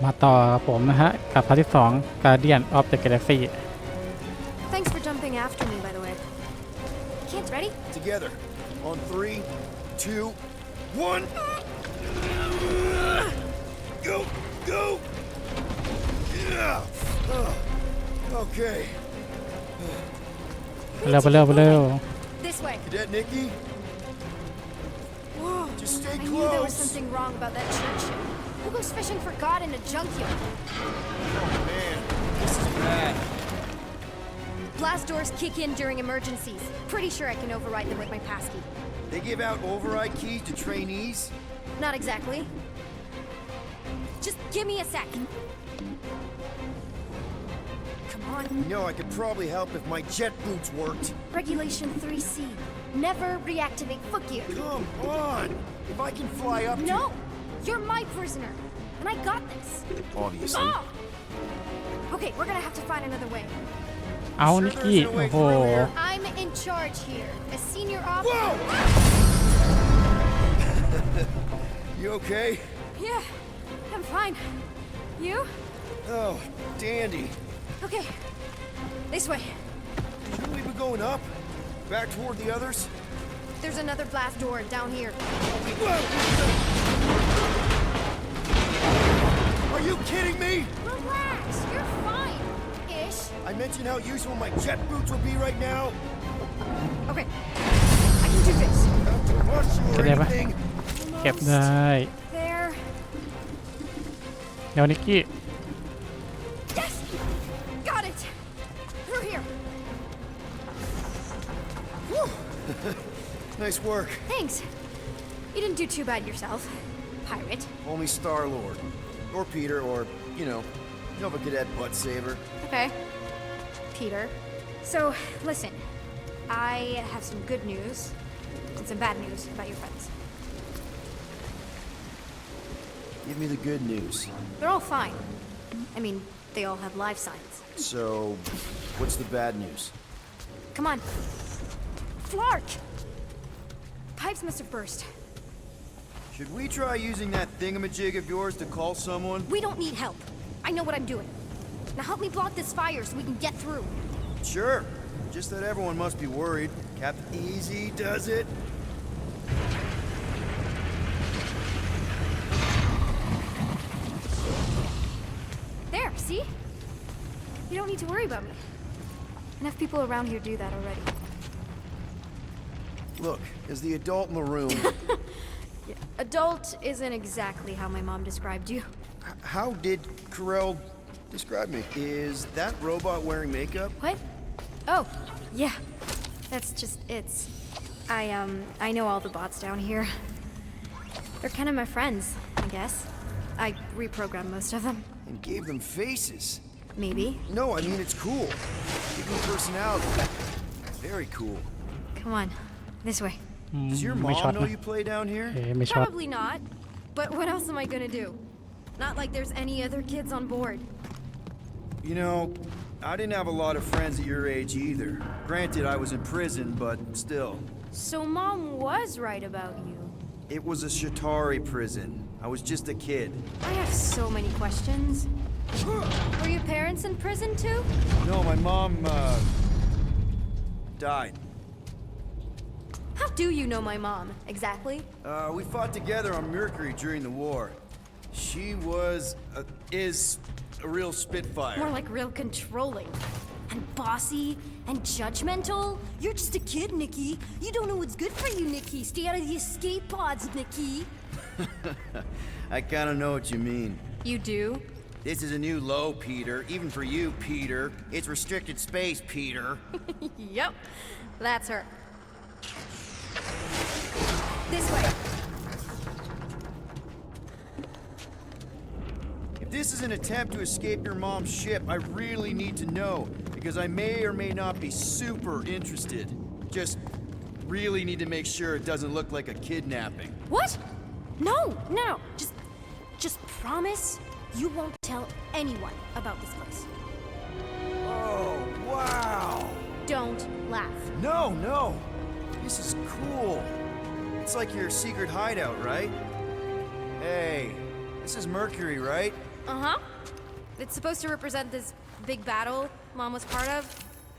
มาต่อกับผมนะฮะกับพาร์ทที่2 Guardian of the Galaxy Thanks for jumping after me, by the way. Kids, ready? Together. On 3, 2, 1. Go! Go! Yeah! Okay. ไปเร็ว This way. Cadet Nikki? Whoa. Just stay I knew there was close. something wrong about that church. Who goes fishing for God in a junkyard? Oh man, this is bad. Blast doors kick in during emergencies. Pretty sure I can override them with my passkey. They give out override keys to trainees? Not exactly. Just give me a sec. Come on. You know, I could probably help if my jet boots worked. Regulation 3C. Never reactivate footgear. Come on! If I can fly up No! You're my prisoner. And I got this. Obviously. Oh! Okay, we're gonna have to find another way. เอานิกกี้โอ้โห I'm in charge here. As senior officer. Whoa! You okay? Yeah, I'm fine. You? Oh, dandy. Okay. This way. Shouldn't we be going up? Back toward the others? There's another blast door down here. Whoa! Are you kidding me? Relax, you're fine. Ish. I mentioned how useful my jet boots will be right now. Okay. I can do this. Not to rush you or Can I have a- anything. เก็บได้ There. เดี๋ยวนิกกี้ Yes! Got it! Through here. Whew. Nice work. Thanks. You didn't do too bad yourself, pirate. Only Star-Lord. Or Peter, or, you know, Nova Cadet butt saver. Okay. Peter. So, listen. I have some good news and some bad news about your friends. Give me the good news. They're all fine. I mean, they all have life signs. So, what's the bad news? Come on. Flark! Pipes must have burst. Should we try using that thingamajig of yours to call someone? We don't need help. I know what I'm doing. Now help me block this fire so we can get through. Sure. Just that everyone must be worried. Captain Easy does it. There, see? You don't need to worry about me. Enough people around here do that already. Look, as the adult in the room, Yeah. Adult isn't exactly how my mom described you. how did Carell describe me? Is that robot wearing makeup? What? Oh, yeah. That's just it's. I know all the bots down here. They're kind of my friends, I guess. I reprogrammed most of them. And gave them faces. Maybe. No, I mean it's cool. Give them personality. Very cool. Come on. This way. Does your ไม่ช็อต mom know นะ you play down here? ไม่ช็อต Probably not. But what else am I gonna do? Not like there's any other kids on board. You know, I didn't have a lot of friends at your age either. Granted, I was in prison, but still. So mom was right about you. It was a Shatari prison. I was just a kid. I have so many questions. Were your parents in prison too? No, my mom, died. How do you know my mom, exactly? We fought together on Mercury during the war. She was, is a real spitfire. More like real controlling. And bossy and judgmental. You're just a kid, Nikki. You don't know what's good for you, Nikki. Stay out of the escape pods, Nikki. I kinda know what you mean. You do? This is a new low, Peter. Even for you, Peter. It's restricted space, Peter. Yep. That's her. This way. If this is an attempt to escape your mom's ship, I really need to know, because I may or may not be super interested. Just really need to make sure it doesn't look like a kidnapping. What? No, no. Just promise you won't tell anyone about this place. Oh, wow! Don't laugh. No! This is cool. It's like your secret hideout, right? Hey, This is Mercury, right? Uh-huh. It's supposed to represent this big battle Mom was part of.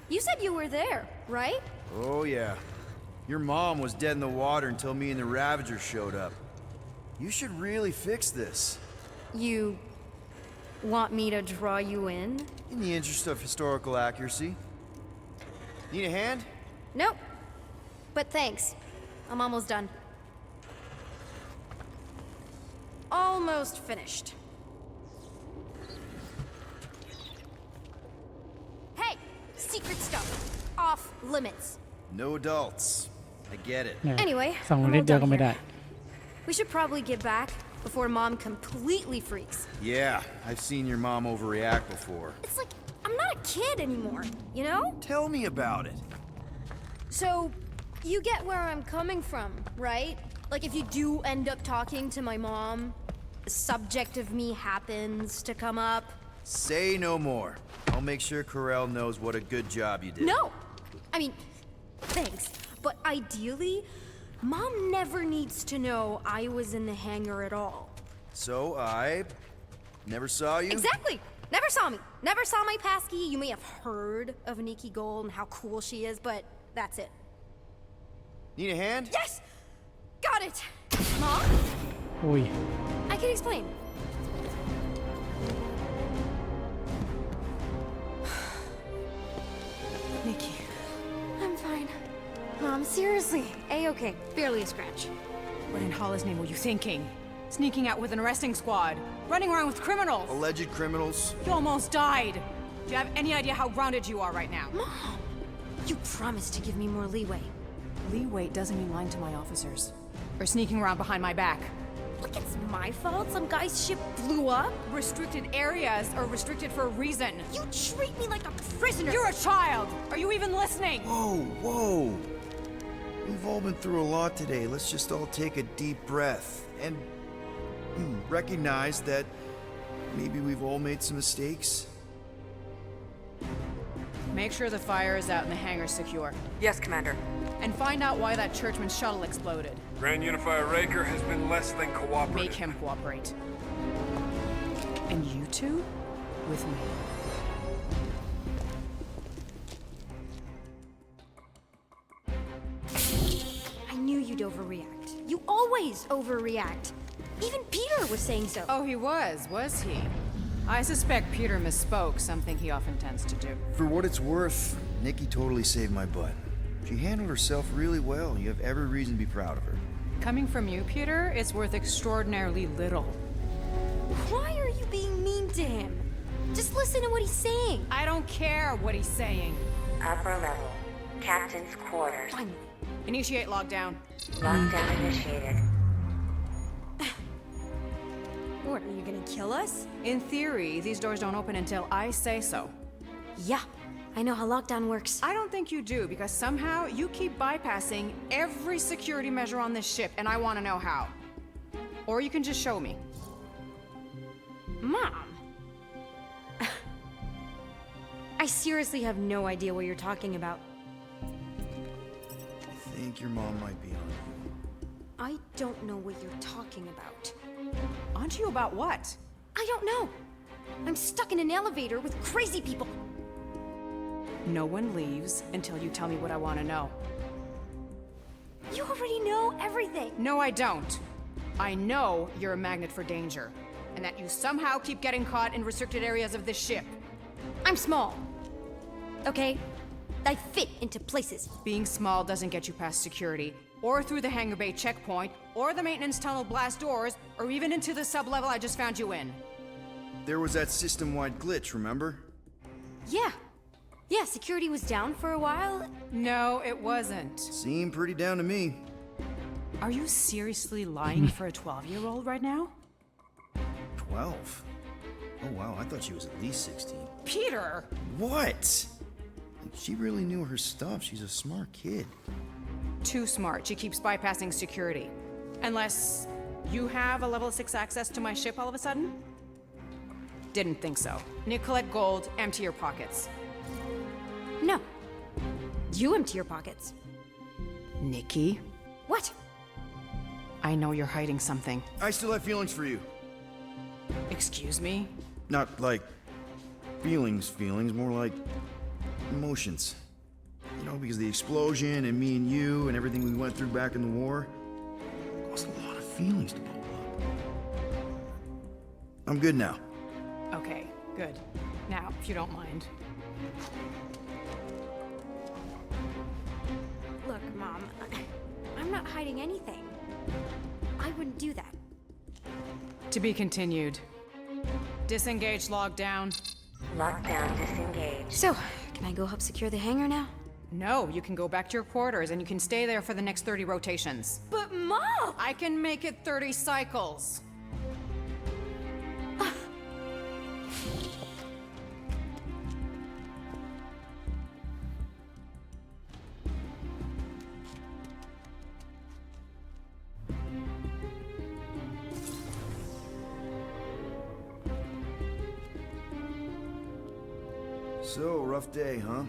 You said you were there, right? Oh, yeah. Your mom was dead in the water until me and the Ravagers showed up. You should really fix this. You want me to draw you in? In the interest of historical accuracy. Need a hand? Nope. But thanks. I'm almost done. Almost finished. Hey! Secret stuff. Off limits. No adults. I get it. เนี่ย Anyway, ส่อง I'm นิ all ดเดียว done ก็ไม่ได้ here. We should probably get back before Mom completely freaks. Yeah, I've seen your mom overreact before. It's like, I'm not a kid anymore, you know? Tell me about it. So, you get where I'm coming from, right? Like, if you do end up talking to my mom, the subject of me happens to come up. Say no more. I'll make sure Corell knows what a good job you did. No! I mean, thanks. But ideally, Mom never needs to know I was in the hangar at all. So I never saw you? Exactly! Never saw me. Never saw my passkey. You may have heard of Nikki Gold and how cool she is, but that's it. Need a hand? Yes! Got it! Mom? อุ้ย I can explain. Nikki. I'm fine. Mom, seriously. A-okay. Barely a scratch. What in Hollis' name were you thinking? Sneaking out with an arresting squad? Running around with criminals? Alleged criminals? You almost died! Do you have any idea how grounded you are right now? Mom! You promised to give me more leeway. Leeway doesn't mean lying to my officers. Or sneaking around behind my back. Look, it's my fault some guy's ship blew up. Restricted areas are restricted for a reason. You treat me like a prisoner. You're a child! Are you even listening? Whoa, whoa. We've all been through a lot today. Let's just all take a deep breath and recognize that maybe we've all made some mistakes. Make sure the fire is out and the hangar's secure. Yes, Commander. And find out why that churchman's shuttle exploded. Grand Unifier Raker has been less than cooperative. Make him cooperate. And you two? With me. I knew you'd overreact. You always overreact. Even Peter was saying so. Oh, he was he? I suspect Peter misspoke, something he often tends to do. For what it's worth, Nikki totally saved my butt. She handled herself really well. You have every reason to be proud of her. Coming from you, Peter, it's worth extraordinarily little. Why are you being mean to him? Just listen to what he's saying. I don't care what he's saying. Upper level. Captain's quarters. Finally. Initiate lockdown. Lockdown initiated. What, are you gonna kill us? In theory, these doors don't open until I say so. Yeah, I know how lockdown works. I don't think you do, because somehow you keep bypassing every security measure on this ship, and I want to know how. Or you can just show me. Mom! I seriously have no idea what you're talking about. I think your mom might be on. I don't know what you're talking about. Onto you about what? I don't know. I'm stuck in an elevator with crazy people. No one leaves until you tell me what I want to know. You already know everything. No, I don't. I know you're a magnet for danger, and that you somehow keep getting caught in restricted areas of this ship. I'm small. Okay? I fit into places. Being small doesn't get you past security, or through the hangar bay checkpoint, or the maintenance tunnel blast doors, or even into the sub-level I just found you in. There was that system-wide glitch, remember? Yeah. Yeah, security was down for a while. No, it wasn't. Seemed pretty down to me. Are you seriously lying for a 12-year-old right now? 12? Oh wow, I thought she was at least 16. Peter! What? She really knew her stuff. She's a smart kid. Too smart. She keeps bypassing security. Unless you have a level 6 access to my ship all of a sudden? Didn't think so. Nicolette Gold, empty your pockets. No. You empty your pockets. Nikki, What? I know you're hiding something. I still have feelings for you. Excuse me? Not like feelings, more like emotions. You know, because the explosion and me and you and everything we went through back in the war caused a lot of feelings to bubble up. I'm good now. Okay, good. Now, if you don't mind. Look, Mom, I'm not hiding anything. I wouldn't do that. To be continued. Disengage lockdown. Lockdown disengaged. So, can I go help secure the hangar now? No, you can go back to your quarters and you can stay there for the next 30 rotations. But Mom! I can make it 30 cycles. So, rough day, huh?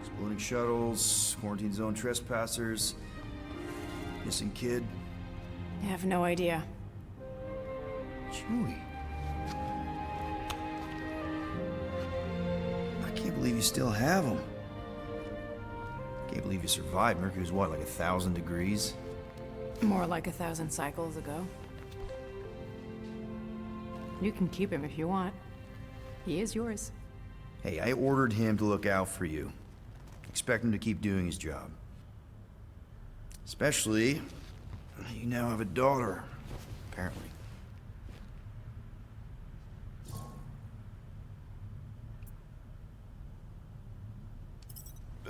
Exploding shuttles, quarantine zone trespassers, missing kid. I have no idea. Chewie. I can't believe you still have him. Can't believe you survived. Mercury's what, like 1,000 degrees? More like 1,000 cycles ago. You can keep him if you want. He is yours. Hey, I ordered him to look out for you. Expect him to keep doing his job. Especially, you now have a daughter, apparently.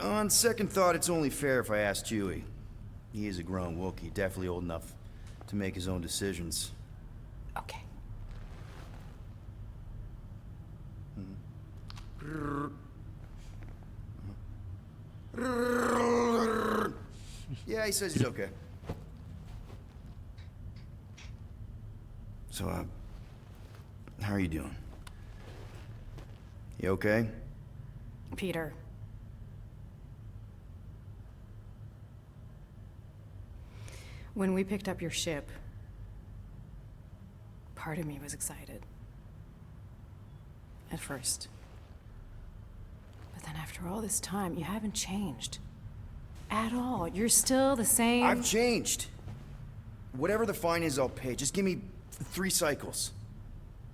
On second thought, it's only fair if I ask Chewie. He is a grown Wookiee, definitely old enough to make his own decisions. Okay. Yeah, he says he's okay. So, how are you doing? You okay? Peter. When we picked up your ship, part of me was excited. At first. But then after all this time, you haven't changed. At all. You're still the same. I've changed. Whatever the fine is, I'll pay. Just give me 3 cycles.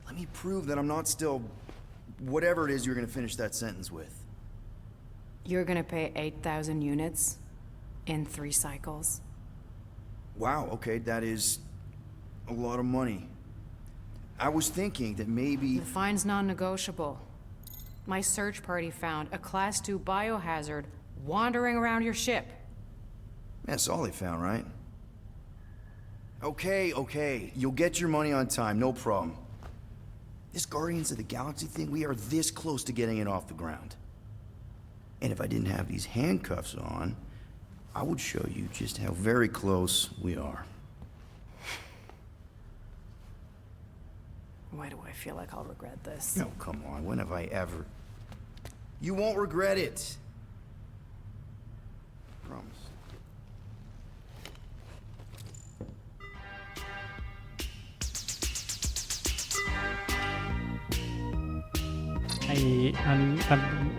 Let me prove that I'm not still whatever it is you're gonna finish that sentence with. You're gonna pay 8,000 units in 3 cycles. Wow, okay, that is a lot of money. I was thinking that maybe... The fine's non-negotiable. My search party found a Class 2 biohazard wandering around your ship. That's all they found, right? Okay. You'll get your money on time, no problem. This Guardians of the Galaxy thing, we are this close to getting it off the ground. And if I didn't have these handcuffs on, I would show you just how very close we are. Why do I feel like I'll regret this? No, come on, when have I ever... You won't regret it. Promise.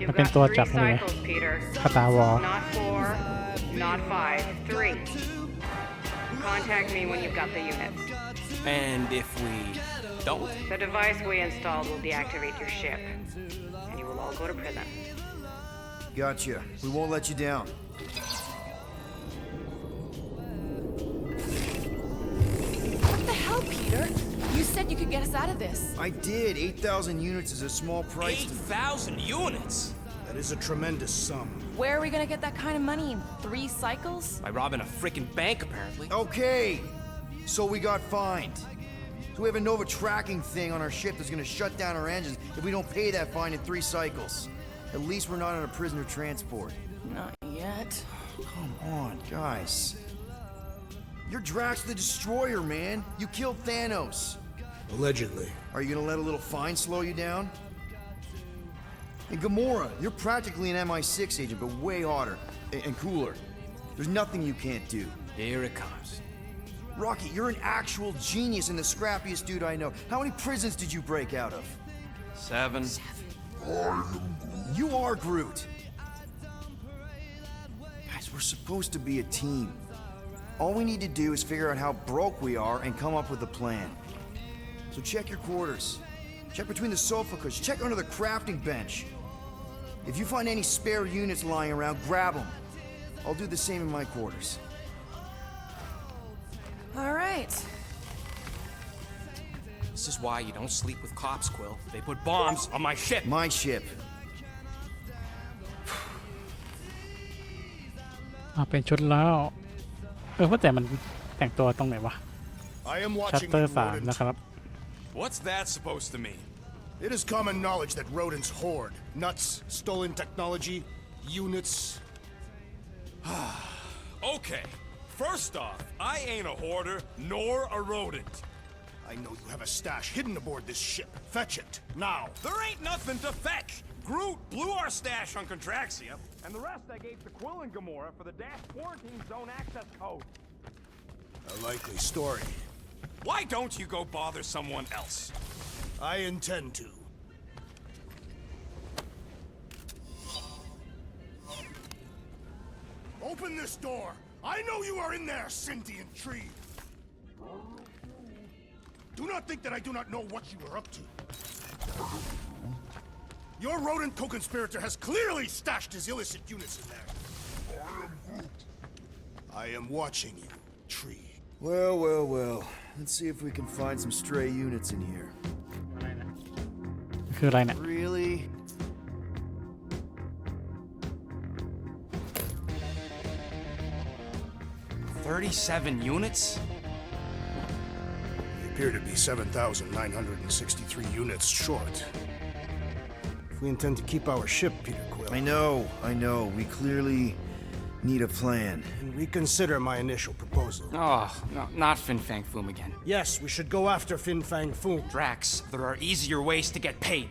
มันเป็นตัวจับให้เลย Peter. คาตาวอล Not 4, not 5, 3. Contact me when you've got the units. And if we don't? The device we installed will deactivate your ship, and you will all go to prison. Gotcha. We won't let you down. What the hell, Peter? You said you could get us out of this. I did. 8,000 units is a small price to... 8,000 units? That is a tremendous sum. Where are we gonna get that kind of money in 3 cycles? By robbing a freaking bank, apparently. Okay. So we got fined. So we have a Nova tracking thing on our ship that's gonna shut down our engines if we don't pay that fine in 3 cycles. At least we're not on a prisoner transport. Not yet. Come on, guys. You're Drax the Destroyer, man. You killed Thanos. Allegedly. Are you gonna let a little fine slow you down? And Gamora, you're practically an MI6 agent, but way hotter and cooler. There's nothing you can't do. Here it comes. Rocky, you're an actual genius and the scrappiest dude I know. How many prisons did you break out of? 7. You are Groot. Guys, we're supposed to be a team. All we need to do is figure out how broke we are and come up with a plan. So check your quarters. Check between the sofa cushions. Check under the crafting bench. If you find any spare units lying around, grab them. I'll do the same in my quarters. All right. This is why you don't sleep with cops, Quill. They put bombs on my ship. My ship. เป็นชุดแล้วว่าแต่มันแต่งตัวตรงไหนวะ I am ชัต watching เตอ you, ร์3 rodent. นะครับ What's that supposed to mean? It is common knowledge that rodents hoard nuts, stolen technology, units. Okay. First off, I ain't a hoarder nor a rodent. I know you have a stash hidden aboard this ship. Fetch it, now. There ain't nothing to fetch. Groot blew our stash on Contraxia, and the rest I gave to Quill and Gamora for the Dash Quarantine Zone access code. A likely story. Why don't you go bother someone else? I intend to. Open this door! I know you are in there, sentient tree! Do not think that I do not know what you are up to. Your rodent co-conspirator has clearly stashed his illicit units in there. I am watching you, tree. Well, well, well. Let's see if we can find some stray units in here. คืออะไรเนี่ย Really? $37 units? We appear to be 7,963 units short. If we intend to keep our ship, Peter Quill, I know. We clearly need a plan. and reconsider my initial proposal. Oh, no, not Fin Fang Foom again. Yes, we should go after Fin Fang Foom. Drax, there are easier ways to get paid.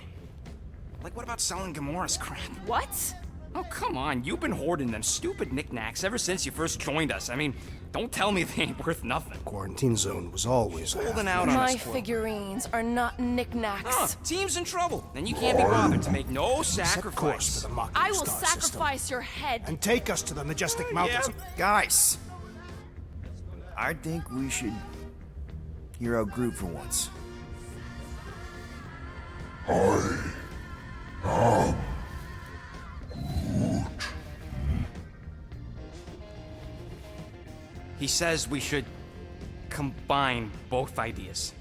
Like, what about selling Gamora's crap? What? Oh, come on. You've been hoarding them stupid knickknacks ever since you first joined us. I mean, don't tell me they ain't worth nothing. Quarantine zone was always a Holding half- out on My us, Quill. figurines are not knickknacks. Huh, team's in trouble. Then you can't be bothered to make no Set course sacrifice. for the Mocking I will Star sacrifice system your head. and take us to the majestic mountains. Guys! I think we should hear out Groot for once. He says we should combine both ideas.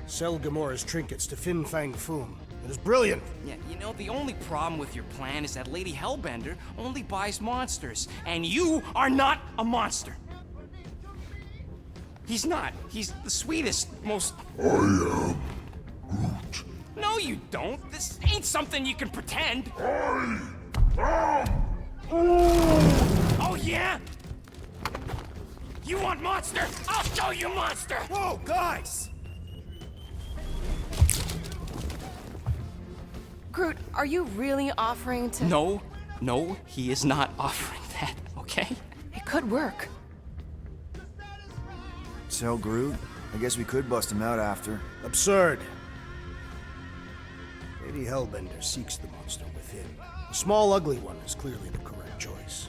Sell Gamora's trinkets to Fin Fang Foom. It is brilliant. Yeah, you know, the only problem with your plan is that Lady Hellbender only buys monsters, and you are not a monster. He's not. He's the sweetest, most... I am Groot. No, you don't. This ain't something you can pretend. Oh, yeah? You want monster? I'll show you monster! Whoa, guys! Groot, are you really offering to... No, he is not offering that, okay? It could work. Sell Groot? I guess we could bust him out after. Absurd. Lady Hellbender seeks the monster within. The small, ugly one is clearly the correct choice.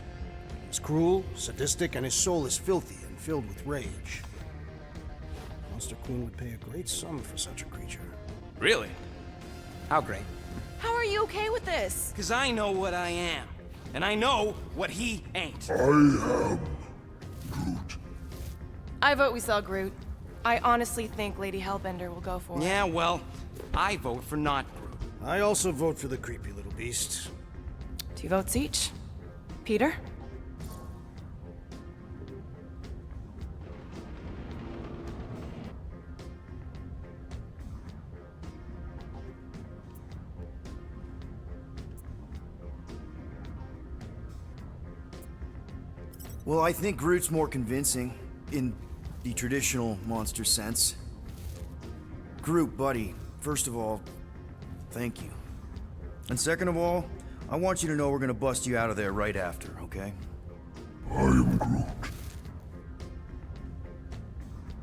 He's cruel, sadistic, and his soul is filthy and filled with rage. Monster Queen would pay a great sum for such a creature. Really? How great? How are you okay with this? Because I know what I am. And I know what he ain't. I vote we sell Groot. I honestly think Lady Hellbender will go for it. Yeah, well, I vote for not Groot. I also vote for the creepy little beast. 2 votes each. Peter? Well, I think Groot's more convincing, in the traditional monster sense. Groot, buddy, first of all, thank you. And second of all, I want you to know we're gonna bust you out of there right after, okay? I am Groot.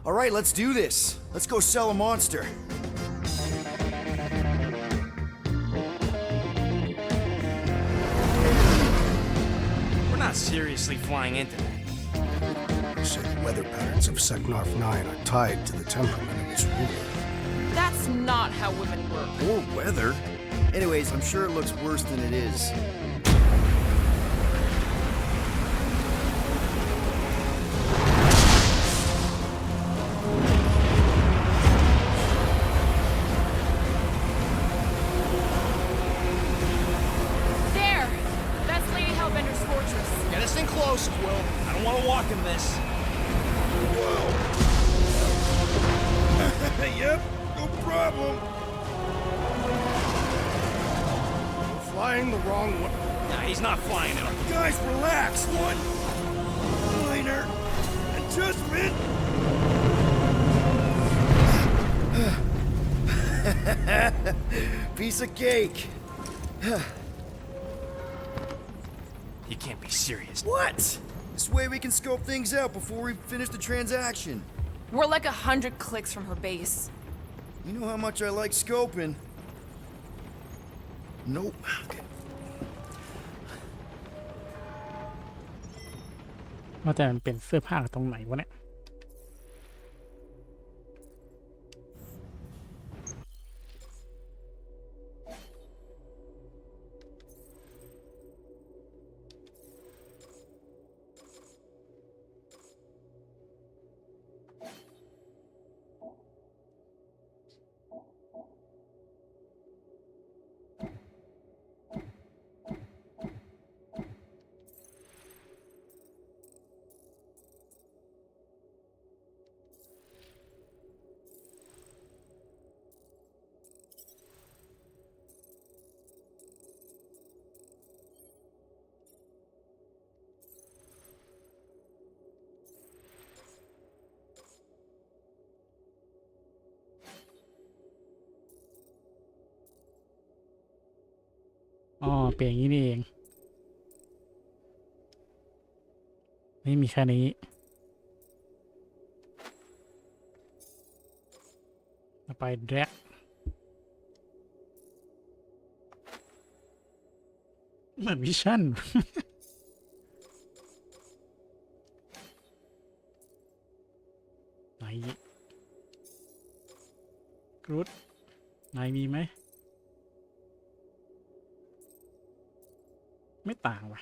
All right, let's do this. Let's go sell a monster. We're not seriously flying into that. They say the weather patterns of Seknarf 9 are tied to the temperament of its ruler. That's not how women work. Or weather. Anyways, I'm sure it looks worse than it is. There! That's Lady Hellbender's fortress. Get us in close, Quill. I don't want to walk in this. Yep, no problem. We're flying the wrong way. Nah, he's not flying it. Guys, relax. One minor adjustment. Piece of cake. You can't be serious. What? This way we can scope things out before we finish the transaction. We're like 100 clicks from her base. You know how much I like scoping. Nope. Okay. ว่าแต่มันเป็นเสื้อผ้าตรงไหนวะเนี่ย อ๋อเปลี่ยนอย่างนี้นี่เองนี่มีแค่นี้ไปแดร็กเหมือนวิชั่น ไหนกรูดไหนมีไหมไม่ต่างว่ะ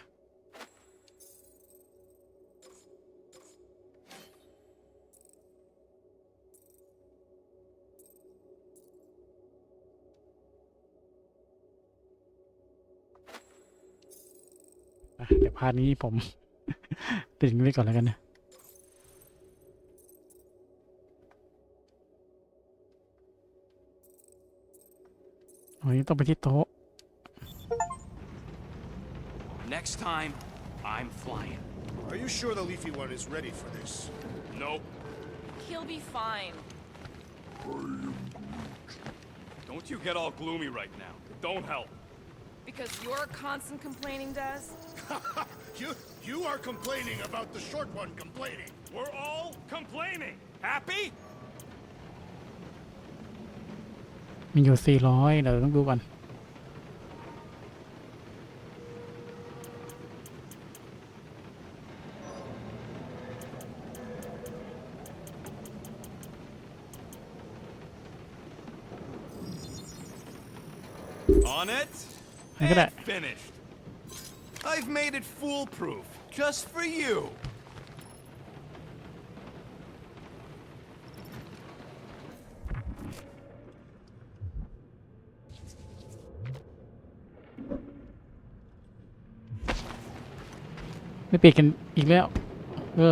เดี๋ยวพาร์ทนี้ผม ติดไว้ก่อนแล้วกันนะวันนี้ต้องไปที่โต๊ะ Next time, I'm flying. Are you sure the leafy one is ready for this? Nope. He'll be fine. Don't you get all gloomy right now. It don't help. Because your constant complaining does? You are complaining about the short one complaining. We're all complaining. Happy? มีอยู่400เดี๋ยวต้องดูก่อน On it. Look at that. And finished. I've made it foolproof, just for you. ไม่ปิดกันอีกแล้ว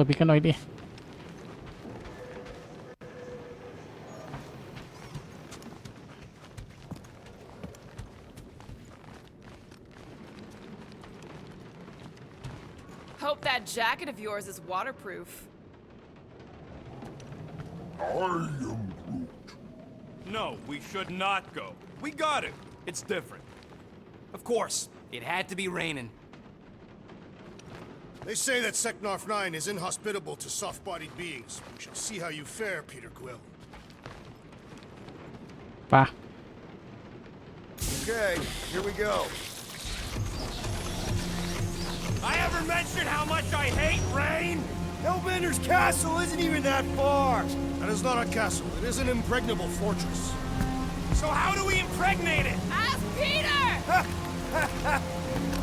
ปิดกันหน่อยดิ Hope that jacket of yours is waterproof. No, we should not go. We got it. It's different. Of course, it had to be raining. They say that Sector 9 is inhospitable to soft-bodied beings. We shall see how you fare, Peter Quill. ปะ Okay, here we go. I ever mentioned how much I hate rain? Hellbender's castle isn't even that far. That is not a castle. It is an impregnable fortress. So how do we impregnate it? Ask Peter!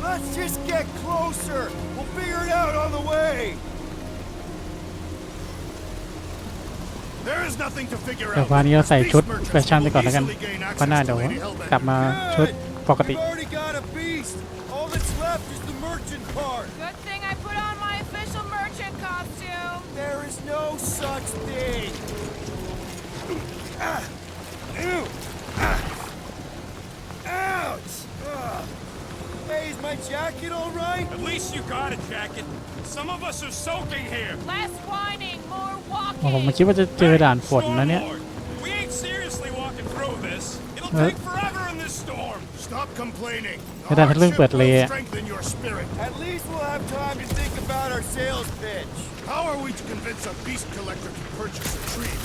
Let's just get closer. We'll figure it out on the way. There is nothing to figure เดี๋ยว out. วันนี้เราใส่ชุด Beast แฟชั่นไปก่อนแล้วกัน merchants will easily gain เพราะหน้า access เดี๋ยว to Lady Hellbender. กลับมาชุดปกติ We've already got a beast. All that's left is the merchant part. Good thing I put on my official merchant costume. There is no such thing. Ew. Ouch. Hey, is my jacket all right? At least you got a jacket. Some of us are soaking here. Less whining, more ผมไม่ walking. คิดว่าจะเจอด่านฝนนะเนี่ย Stormlord, we ain't seriously walking through this. It'll Huh? take forever in this storm. Stop complaining. The ไม่ได้ทั้งเรื่อง hardship เปิดเลย will อะ strengthen your spirit. At least we'll have time to think about our sales pitch. How are we to convince a beast collector to purchase a tree?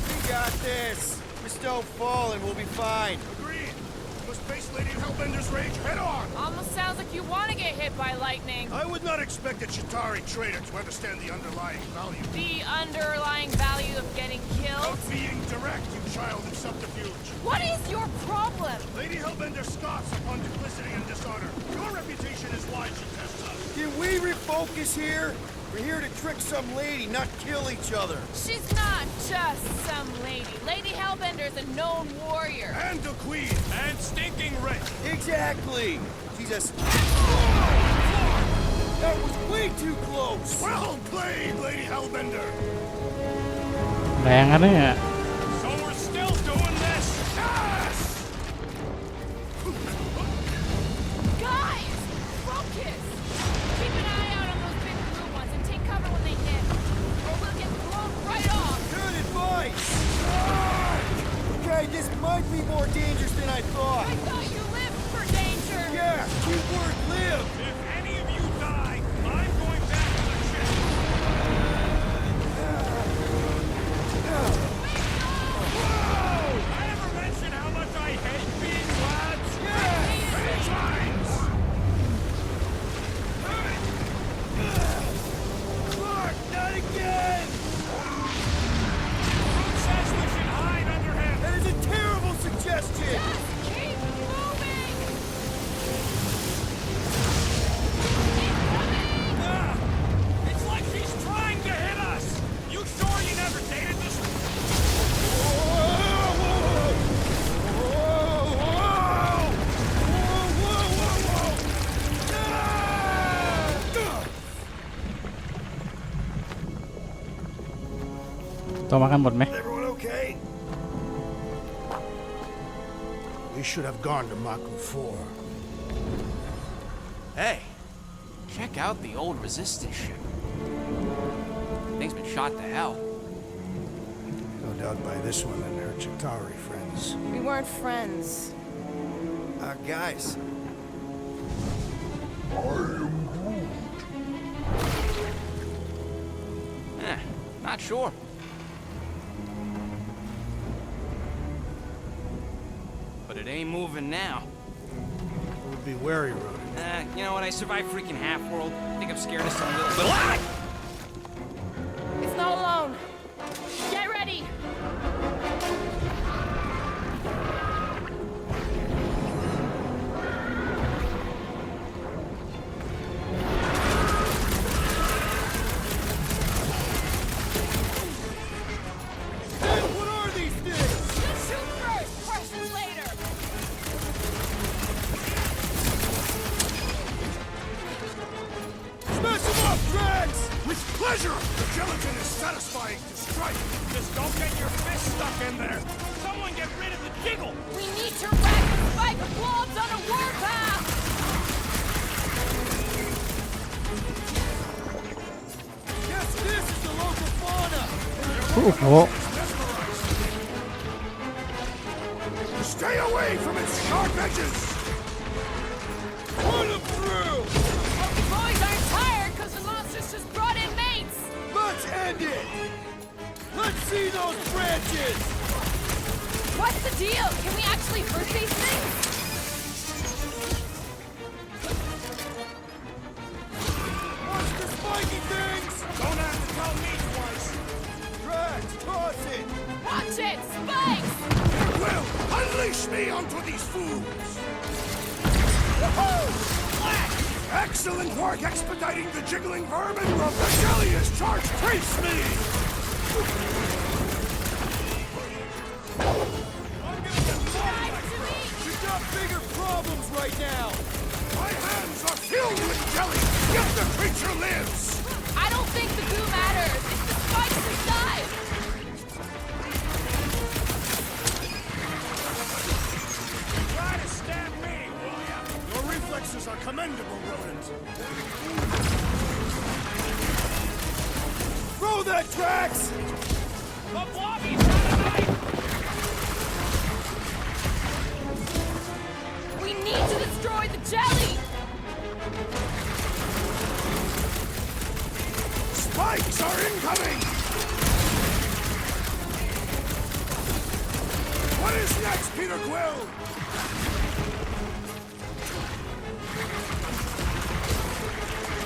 We got this. Just don't fall and we'll be fine. Agreed. We must face Lady Hellbender's rage head on. Almost sounds like you want to get hit by lightning. I would not expect a Chitauri trader to understand the underlying value. The underlying value of getting killed. Of being direct, you child of subterfuge. What is your problem? Lady Hellbender scoffs upon duplicity and dishonor. Your reputation is why she tests us. Can we refocus here? We're here to trick some lady, not kill each other. She's not just some lady. Lady Hellbender's a known warrior. And a queen. And stinking rich. Exactly. She's a... That was way too close. Well played, Lady Hellbender. แรงอะเนี่ย So we're still doing this? Yes! Guys! Focus! Keep an eye out on those big blue ones and take cover when they hit. Or we'll get blown right off. Good advice. Okay, this might be more dangerous than I thought. I thought you lived for danger. Yeah, keyword live. If any of you die, I'm going back to the ship. Whoa! I ever mention how much I hate being lads? Many times! Mark, not again. Who says we should hide under him? That is a terrible suggestion. Just keep moving! Ah, it's like she's trying to hit us! You sure you never dated this? Ah! ตัวมากันหมดไหม Everyone okay? We should have gone to Mako 4. Hey, check out the old resistance ship. Thing's been shot to hell. No doubt by this one and her Chitauri friends. We weren't friends. Guys. Not sure. But it ain't moving now. We'll be wary, Ronan. You know what? I survived freaking Half-World. Think I'm scared of some little... Ah! It's not alone. Get ready! Hey, what are these things? Just shoot first, questions later! Smash them up, Drax! With pleasure! The gelatin is satisfying to strike. Just don't get your fist stuck in there. Someone get rid of the jiggle. We need to wreck the spike blobs on a warpath! Yes, this is the local fauna. โอ้โห Stay away from its sharp edges! Put them through. Hope you boys aren't tired because of my see those branches! What's the deal? Can we actually hurt these things? Watch the spiky things! Don't have to tell me twice. Drax, toss it! Watch it! Spikes! Will, unleash me onto these fools! Black! Excellent work expediting the jiggling vermin while the jelly is charged. Trace me! I'm gonna get fired! You've got bigger problems right now! My hands are filled with jelly, yet the creature lives! I don't think the goo matters. It's the spikes inside. Try to stab me, will ya? Your reflexes are commendable, rodent. Throw that, Drax! The blobby's got a knife! We need to destroy the jelly. Spikes are incoming! What is next, Peter Quill?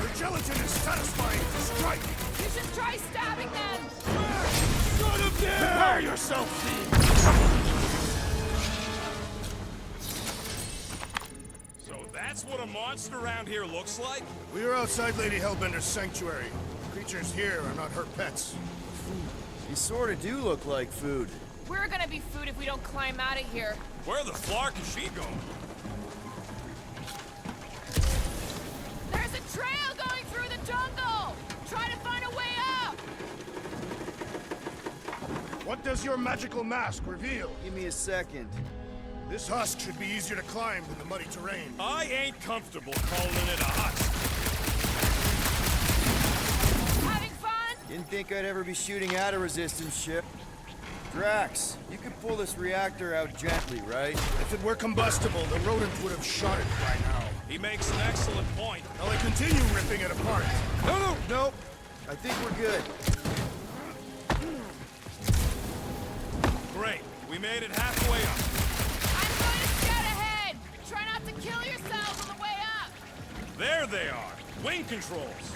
The gelatin is satisfying the strike. You should try stabbing them. Shut him down! Prepare yourself, Fiend! So that's what a monster around here looks like? We are outside Lady Hellbender's sanctuary. Creatures here are not her pets. You sort of do look like food. We're gonna be food if we don't climb out of here. Where the flark is she going? There's a trail going through the jungle. Try to find a way up. What does your magical mask reveal? Give me a second. This husk should be easier to climb than the muddy terrain. I ain't comfortable calling it a hut. Having fun? Didn't think I'd ever be shooting at a resistance ship. Drax, you could pull this reactor out gently, right? If it were combustible, the rodent would have shot it by now. He makes an excellent point. Now I continue ripping it apart. No. I think we're good. Great. We made it halfway up. I'm going to scout ahead. Try not to kill yourselves on the way up. There they are. Wing controls.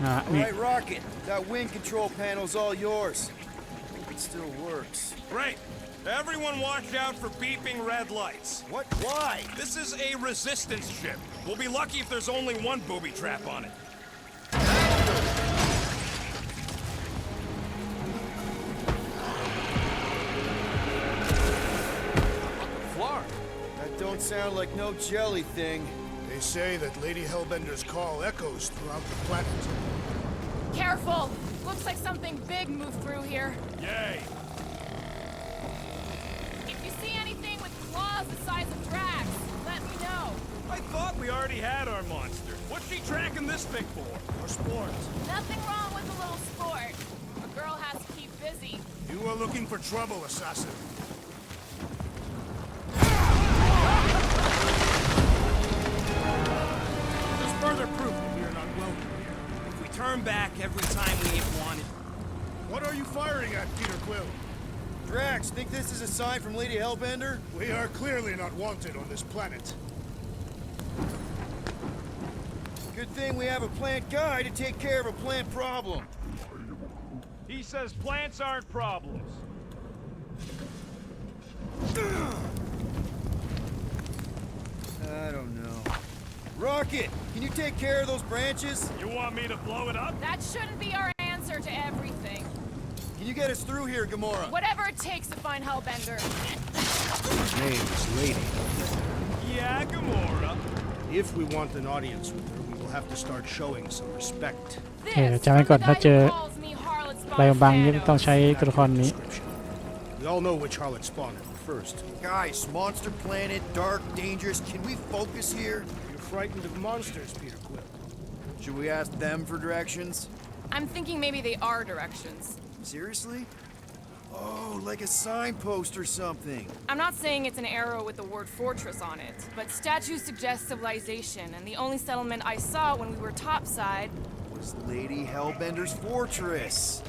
All นี่ right, Rocket. That wing control panel's all yours. Hope it still works. Great. Everyone watch out for beeping red lights. What? Why? This is a resistance ship. We'll be lucky if there's only one booby trap on it. Flark. That don't sound like no jelly thing. They say that Lady Hellbender's call echoes throughout the planet. Careful. Looks like something big moved through here. Yay. If you see anything with claws the size of Drax, let me know. I thought we already had our monster. What's she tracking this thing for? For sport. Nothing wrong with a little sport. A girl has to keep busy. You are looking for trouble, assassin. There's further proof that we are not welcome here. If we turn back every time we ain't wanted. What are you firing at, Peter Quill? Drax, think this is a sign from Lady Hellbender? We are clearly not wanted on this planet. Good thing we have a plant guy to take care of a plant problem. He says plants aren't problems. I don't know. Rocket, can you take care of those branches? You want me to blow it up? That shouldn't be our answer to everything. Can you get us through here, Gamora? Whatever it takes to find Hellbender. Her name is Lady. Yeah, Gamora. If we want an audience with her, we will have to start showing some respect. โอเคเดี๋ยวจำไว้ก่อนถ้าเจออะไรบางอย่างต้องใช้ตัวละครนี้ We all know which harlot spawned it first. Guys, monster planet, dark, dangerous. Can we focus here? You're frightened of monsters, Peter Quill. Should we ask them for directions? I'm thinking maybe they are directions. Seriously? Oh, like a signpost or something. I'm not saying it's an arrow with the word fortress on it, but statues suggest civilization, and the only settlement I saw when we were topside. Was Lady Hellbender's fortress.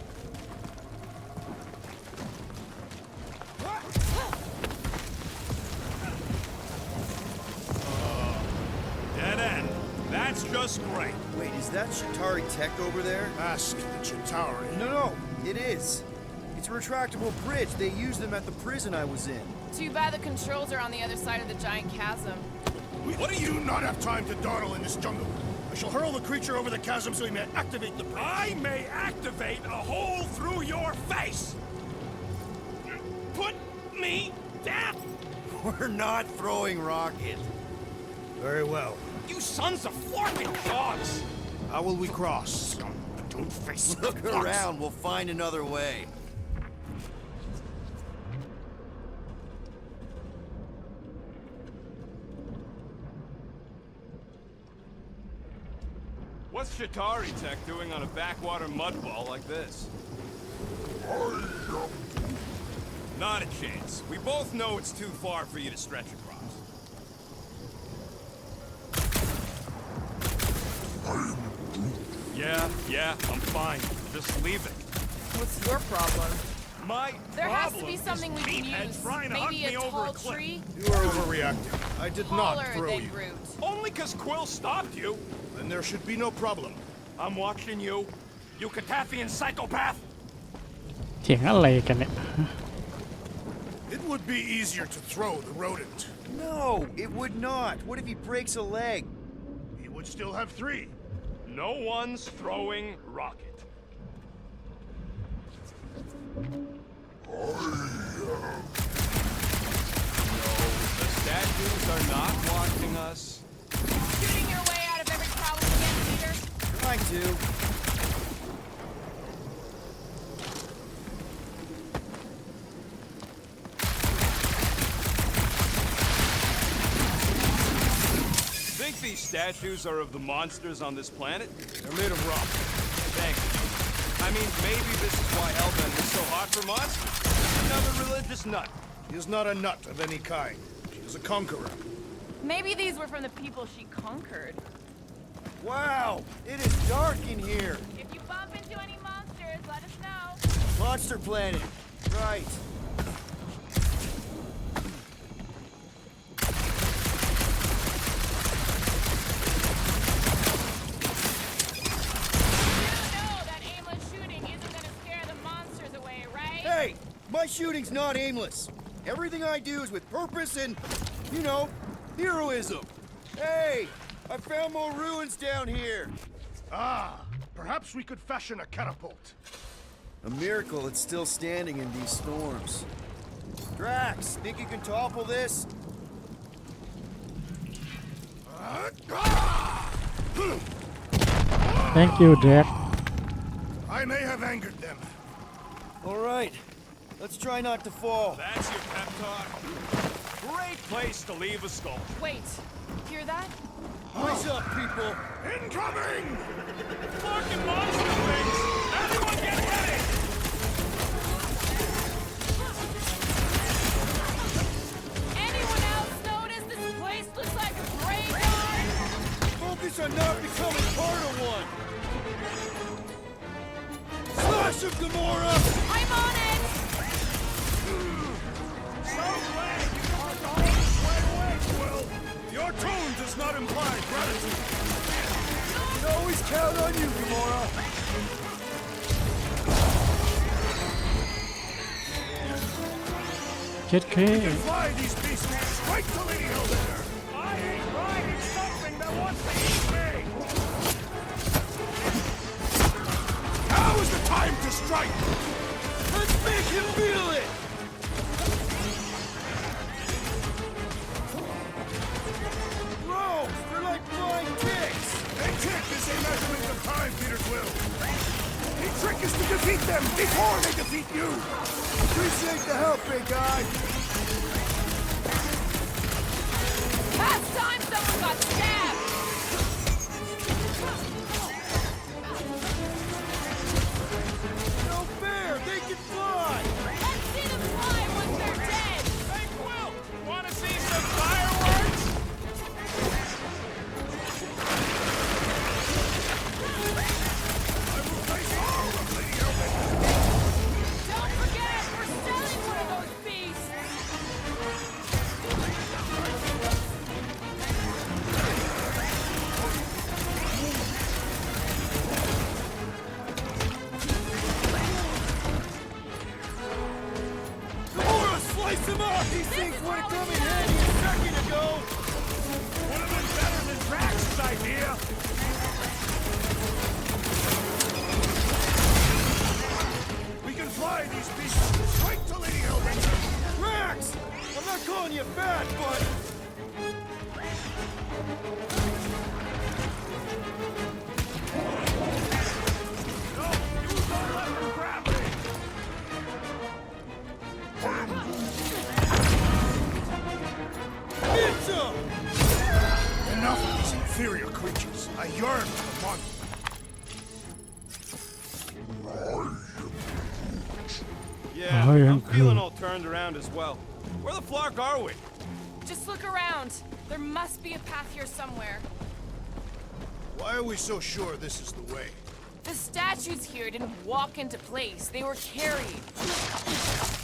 Dead end. That's just great. Wait, is that Shatari tech over there? Ask the Chitauri. No, it is. It's a retractable bridge. They used them at the prison I was in. Too bad the controls are on the other side of the giant chasm. What are you? do not have time to dawdle in this jungle. I shall hurl the creature over the chasm so he may activate the bridge. I may activate a hole through your face! Put me down! We're not throwing rocket. Very well. You sons of forking dogs! How will we cross? Don't face Look around, we'll find another way. What's Shatari Tech doing on a backwater mud ball like this? Not a chance. We both know it's too far for you to stretch across. Yeah, I'm fine. Just leave it. What's your problem? My There has to problem be is something we can meatheads use. trying to hug Maybe a me over tall cliff. tree? You are overreacting. I did not Taller throw than you. Groot. Only because Quill stopped you. Then there should be no problem. I'm watching you. You Cataffian psychopath! เถียงอะไรกันเนี่ย It would be easier to throw the rodent. No, it would not. What if he breaks a leg? He would still have 3. No one's throwing rocket. The statues are not watching us. Shooting your way out of every problem again, Peter? Trying to. Think these statues are of the monsters on this planet? They're made of rock. Thank you. I mean, maybe this is why Hellbend is so hot for monsters. Another religious nut. He is not a nut of any kind. She is a conqueror. Maybe these were from the people she conquered. Wow, it is dark in here. If you bump into any monsters, let us know. Monster Planet. Right. You know that aimless shooting isn't gonna scare the monsters away, right? Hey, my shooting's not aimless. Everything I do is with purpose and, you know, heroism. Hey, I found more ruins down here. Ah, perhaps we could fashion a catapult. A miracle it's still standing in these storms. Drax, think you can topple this? thank you Jack I may have angered them. All right, let's try not to fall. That's your pep talk? Great place to leave a skull. Wait, hear that? What's up, people? Incoming! Fucking monster things! Everyone get ready! Anyone else notice this place looks like a graveyard? Focus on not becoming part of one. Slash him, Gamora! I'm on it! So glad you caught the whole right away, Quill! Your tone does not imply gratitude. We can always count on you, Gamora.เจ็ดเค Fly these beasts straight to Lady Hellbender. I ain't riding something that wants to eat me! Now is the time to strike. Let's make him feel it! Bro, they're like flying kicks! A tick is a measurement of time, Peter Quill. A trick is to defeat them before they defeat you. Appreciate the help, big guy. Last time someone got stabbed! No fair, they can fly! Let's calling you fat, but... Enough of these inferior creatures. I yearn for the monster. Yeah, I am I'm feeling good. all turned around as well. Where the flark are we? Just look around. There must be a path here somewhere. Why are we so sure this is the way? The statues here didn't walk into place. They were carried.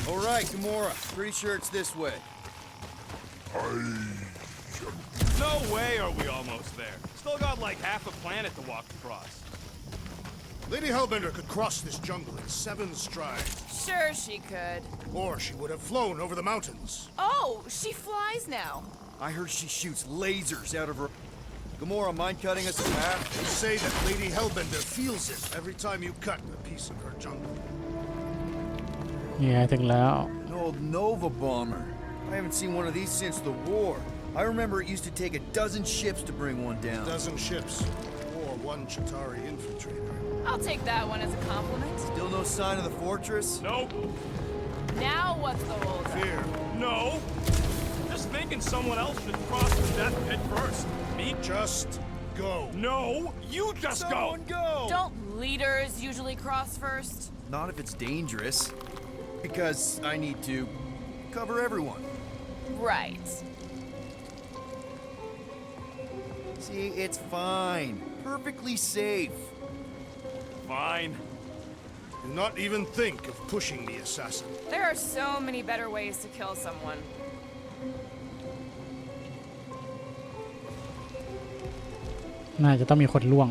All right, Gamora. Pretty sure it's this way. No way are we almost there. Still got like half a planet to walk across. Lady Hellbender could cross this jungle in 7 strides. Sure she could. Or she would have flown over the mountains. Oh, she flies now. I heard she shoots lasers out of her... Gamora, mind cutting us a path? They say that Lady Hellbender feels it every time you cut a piece of her jungle. เนี่ยถึงแล้ว An old Nova bomber. I haven't seen one of these since the war. I remember it used to take a dozen ships to bring one down. A dozen ships. Or 1 Chitauri infiltrator. I'll take that one as a compliment. Still no sign of the fortress? Nope. Now what's the hold? Fear. No. Just thinking someone else should cross the death pit first. Me? Just go. No, you just Someone go! Don't leaders usually cross first? Not if it's dangerous. Because I need to cover everyone. Right. See, it's fine. Perfectly safe. Fine. Do not even think of pushing the assassin. There are so many better ways to kill someone. น่าจะต้องมีคนล่วง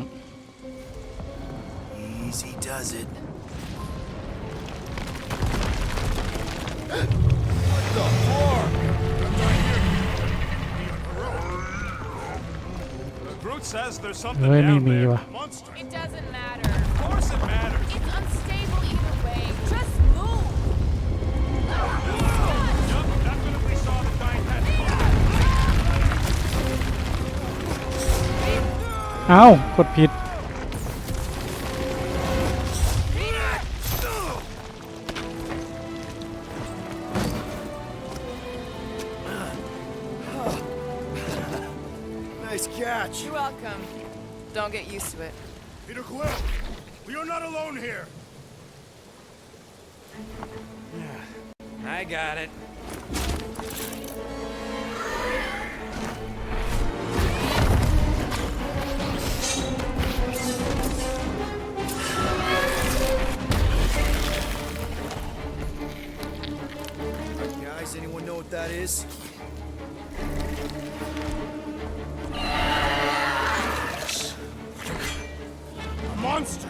Easy does it. What the fuck? Groot says there's something เฮ้ย down มี there. ว่ะ Monster. It doesn't matter. Of course it matters. It's unstable either way. Just move. Yup, definitely saw the giant head. เอ้ากดผิด Nice catch. You're welcome. Don't get used to it. Peter Quill, we are not alone here. I got it. Guys, anyone know what that is? A monster.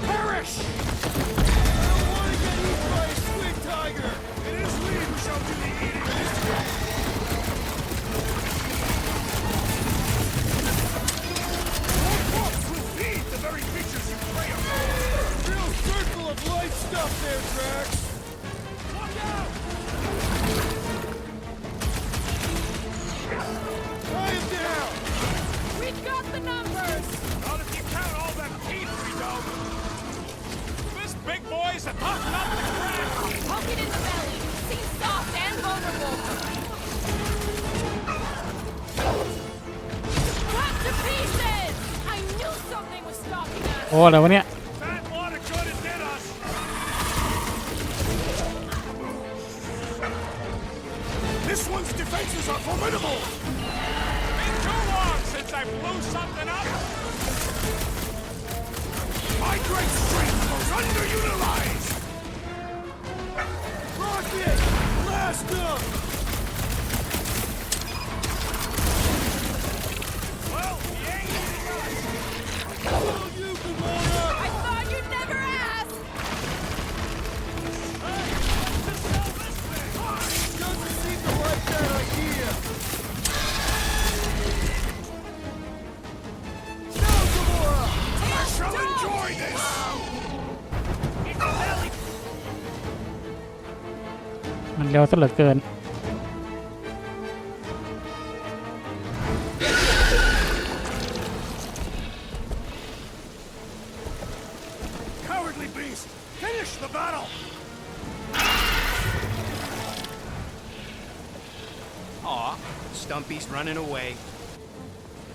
Perish! I don't want to get eaten by a squid tiger! It is we who shall do the eating this time. Your corpse will feed the very creatures you prey upon. Real circle of life stuff there, Drax! Look out! Tie him down! We got the numbers. Not if you count all them teeth we don't. This big boy's a tough nut to crack. Poke it in the belly. Seems soft and vulnerable. Cut to pieces. I knew something was stalking us. โอ้อะไรวะเนี่ย Fat lot of good it did us. This one's defenses are formidable. Been too long since I blew something up. My great strength goes underutilized. Rocket! Blast him! Well, he ain't eating us. Kill you, Gamora! I thought you'd never ask. Hey, just เร็วซะเหลือเกิน Cowardly beast! Finish the battle! Aw, Stumpy's running away.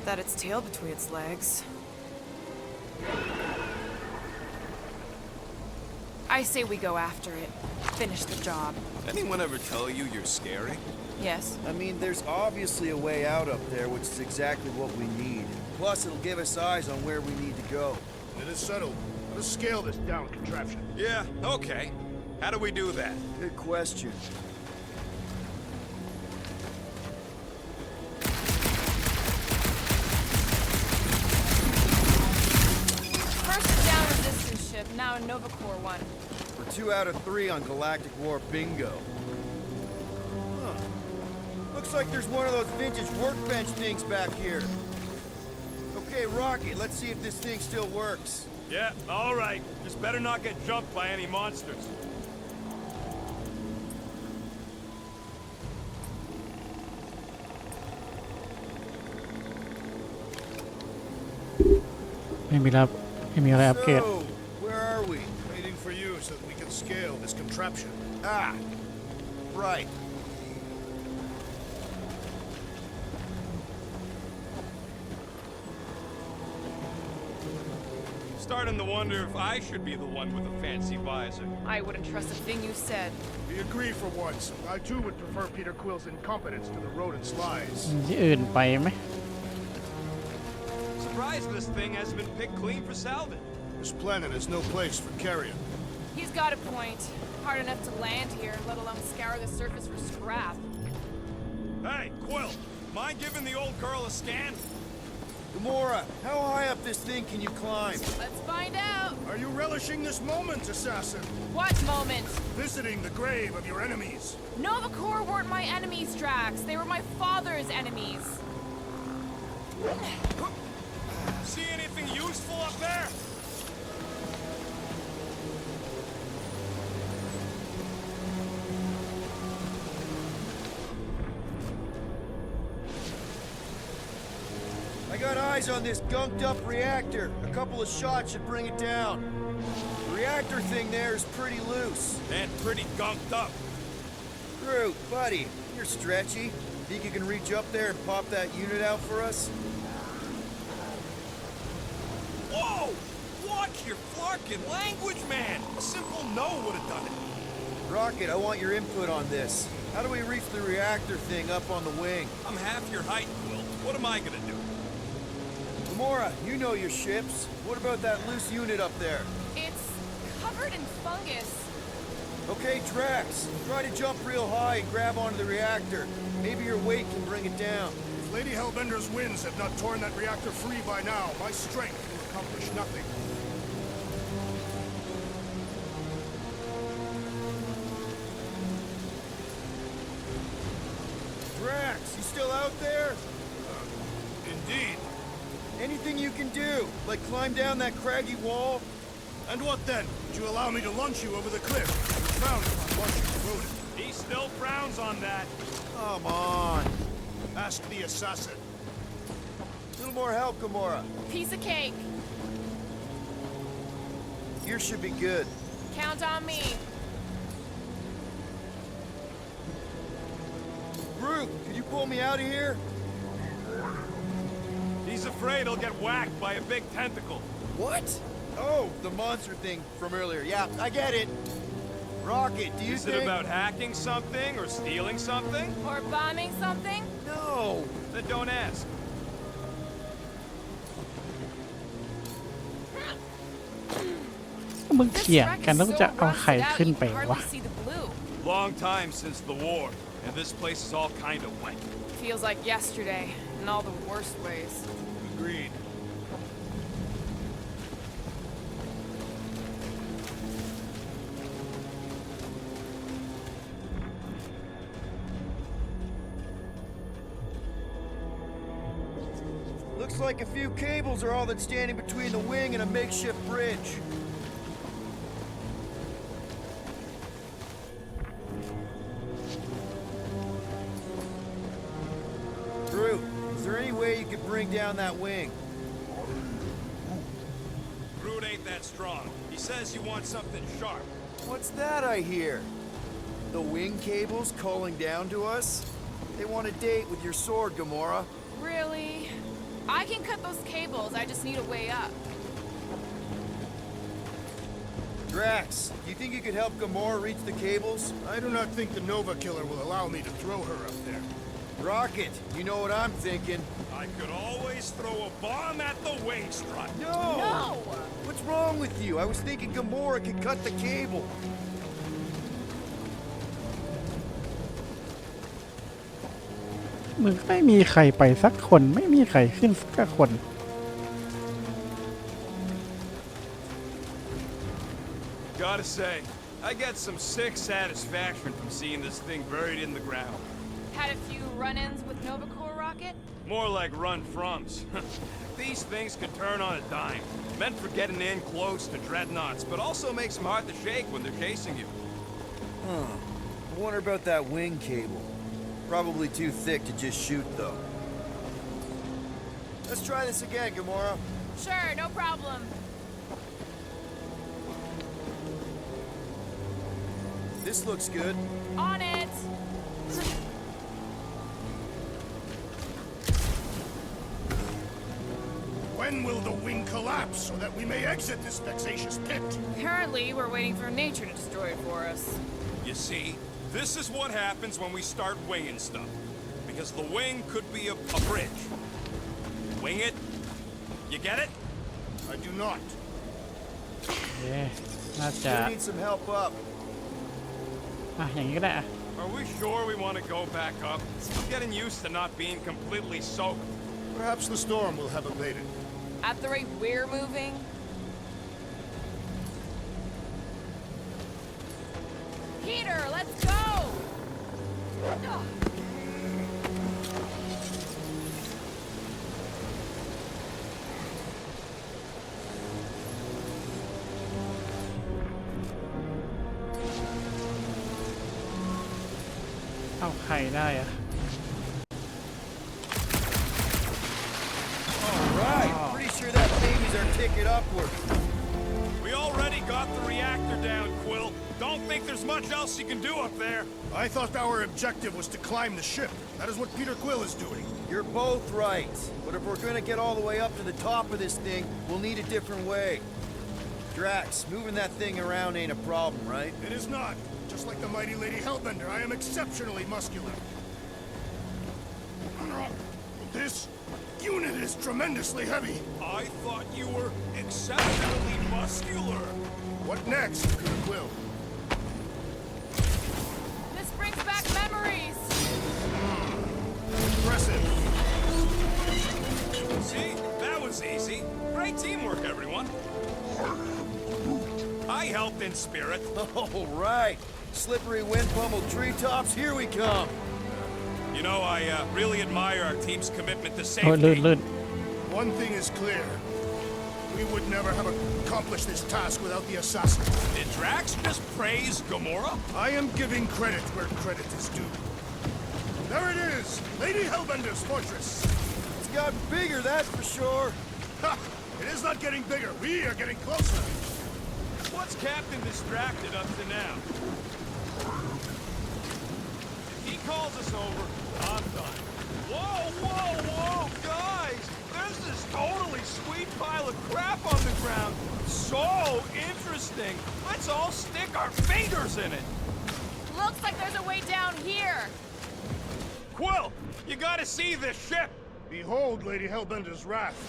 That its tail between its legs. I say we go after it. Finish the job. Anyone ever tell you you're scary? Yes. I mean, there's obviously a way out up there, which is exactly what we need. Plus, it'll give us eyes on where we need to go. It is settled. Let us scale this down contraption. Yeah, okay. How do we do that? Good question. First a down resistance ship, now a Nova Corps one. We're 2 out of 3 on Galactic War bingo. Huh. Looks like there's one of those vintage workbench things back here. Okay, Rocket, let's see if this thing still works. Yeah, all right. Just better not get jumped by any monsters. ไม่มีแล้วไม่มีอะไรอัปเกรด So, where are we? Waiting for you so that we can scale this contraption. Ah, right. Starting to wonder if I should be the one with a fancy visor. I wouldn't trust a thing you said. We agree for once. I too would prefer Peter Quill's incompetence to the rodent's lies. ที่อื่นไปไหม Surprised this thing hasn't been picked clean for salvage. This planet has no place for carrion. He's got a point. Hard enough to land here, let alone scour the surface for scrap. Hey, Quill, mind giving the old girl a scan? Gamora, how high up this thing can you climb? Let's find out. Are you relishing this moment, assassin? What moment? Visiting the grave of your enemies. Nova Corps weren't my enemies, Drax. They were my father's enemies. See anything useful up there? I got eyes on this gunked up reactor. A couple of shots should bring it down. The reactor thing there is pretty loose. And pretty gunked up. Groot, buddy, you're stretchy. Think you can reach up there and pop that unit out for us? Whoa! Watch your flarkin' language, man! A simple no would have done it. Rocket, I want your input on this. How do we reach the reactor thing up on the wing? I'm half your height, Will. What am I gonna do? Gamora, you know your ships. What about that loose unit up there? It's covered in fungus. Okay, Drax, try to jump real high and grab onto the reactor. Maybe your weight can bring it down. If Lady Hellbender's winds have not torn that reactor free by now, my strength will accomplish nothing. Drax, you still out there? Indeed. Anything you can do, like climb down that craggy wall? And what then? Would you allow me to launch you over the cliff? You found upon launching the rodent. He still frowns on that. Come on. Ask the assassin. A little more help, Gamora. Piece of cake. Yours should be good. Count on me. Groot, can you pull me out of here? He's afraid he'll get whacked by a big tentacle. What? Oh, the monster thing from earlier. Yeah, I get it. Rocket, do you Is think... it about hacking something or stealing something? Or bombing something? No. Then don't ask. มึงเถียงกันแล้วจะเอาใครขึ้นไปวะ See the blue. Long time since the war, and this place is all kind of wet. Feels like yesterday, in all the worst ways. Agreed. Looks like a few cables are all that's standing between the wing and a makeshift bridge. you could bring down that wing? Groot ain't that strong. He says you want something sharp. What's that I hear? The wing cables calling down to us? They want a date with your sword, Gamora. Really? I can cut those cables, I just need a way up. Drax, do you think you could help Gamora reach the cables? I do not think the Nova Killer will allow me to throw her up there. Rocket, you know what I'm thinking. I could always throw a bomb at the wing strut. No! No! What's wrong with you? I was thinking Gamora could cut the cable. มึงไม่มีใครไปสักคนไม่มีใครขึ้นสักคน Gotta say, I get some sick satisfaction from seeing this thing buried in the ground. Had a few run-ins with Nova Corps rocket? More like run-froms. These things could turn on a dime. Meant for getting in close to dreadnoughts, but also makes them hard to shake when they're chasing you. Huh. I wonder about that wing cable. Probably too thick to just shoot, though. Let's try this again, Gamora. Sure, no problem. This looks good. On it! When will the wing collapse so that we may exit this vexatious pit? Apparently, we're waiting for nature to destroy it for us. You see, this is what happens when we start winging stuff. Because the wing could be a bridge. Wing it. You get it? I do not. เอ๊ะน่าจะ Gonna need some help up. อ่ะอย่างนี้ก็ได้อะ Are we sure we want to go back up? I'm getting used to not being completely soaked. Perhaps the storm will have abated. At the rate we're moving? Peter, let's go! Ugh. เอาใครได้อะ Alright, pretty sure that baby's our ticket upward. We already got the reactor down, Quill. Don't think there's much else you can do up there. I thought our objective was to climb the ship. That is what Peter Quill is doing. You're both right. But if we're gonna get all the way up to the top of this thing, we'll need a different way. Drax, moving that thing around ain't a problem, right? It is not. Just like the mighty Lady Hellbender, I am exceptionally muscular. This unit is tremendously heavy. I thought you were exceptionally muscular. What next, Peter Quill? This brings back memories! Impressive. See? That was easy. Great teamwork, everyone. I helped in spirit. All right. Slippery wind pummeled treetops, here we come. You know, I really admire our team's commitment to โอ้ย safety. ลื่นลื่น One thing is clear. We would never have accomplished this task without the assassin. Did Drax just praise Gamora? I am giving credit where credit is due. There it is! Lady Hellbender's fortress! It's gotten bigger, that's for sure. Ha! It is not getting bigger. We are getting closer. What's Captain Distracted up to now? If he calls us over, I'm done. Whoa, whoa, whoa, guys! There's this totally sweet pile of crap on the ground. So interesting. Let's all stick our fingers in it. Looks like there's a way down here! Quill, you gotta see this ship. Behold Lady Hellbender's wrath.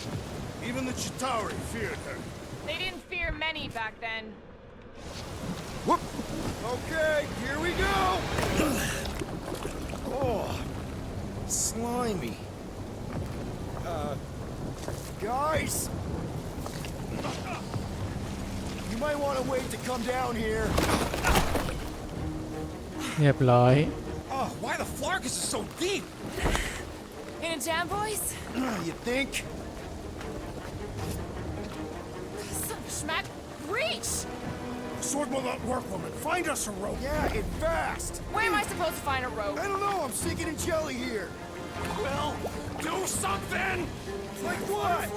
Even the Chitauri feared her. They didn't fear many back then. Whoop. Okay, here we go. Oh, slimy. Guys, you might want to wait to come down here. เรียบร้อย Oh, why the Flarkus is so deep? In a jam, boys? You think? Son of a schmack, reach! The sword will not work, woman. Find us a rope. Yeah, and fast. Where am I supposed to find a rope? I don't know, I'm sinking in jelly here. Will, do something! Like what?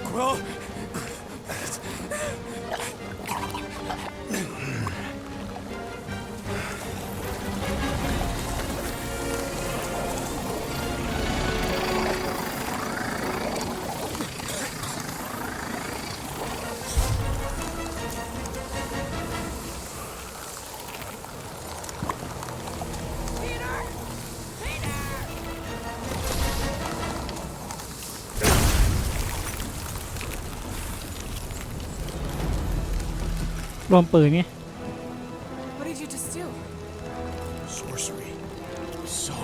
Quill?รวมปืนไง What did you just do? Sorcery. So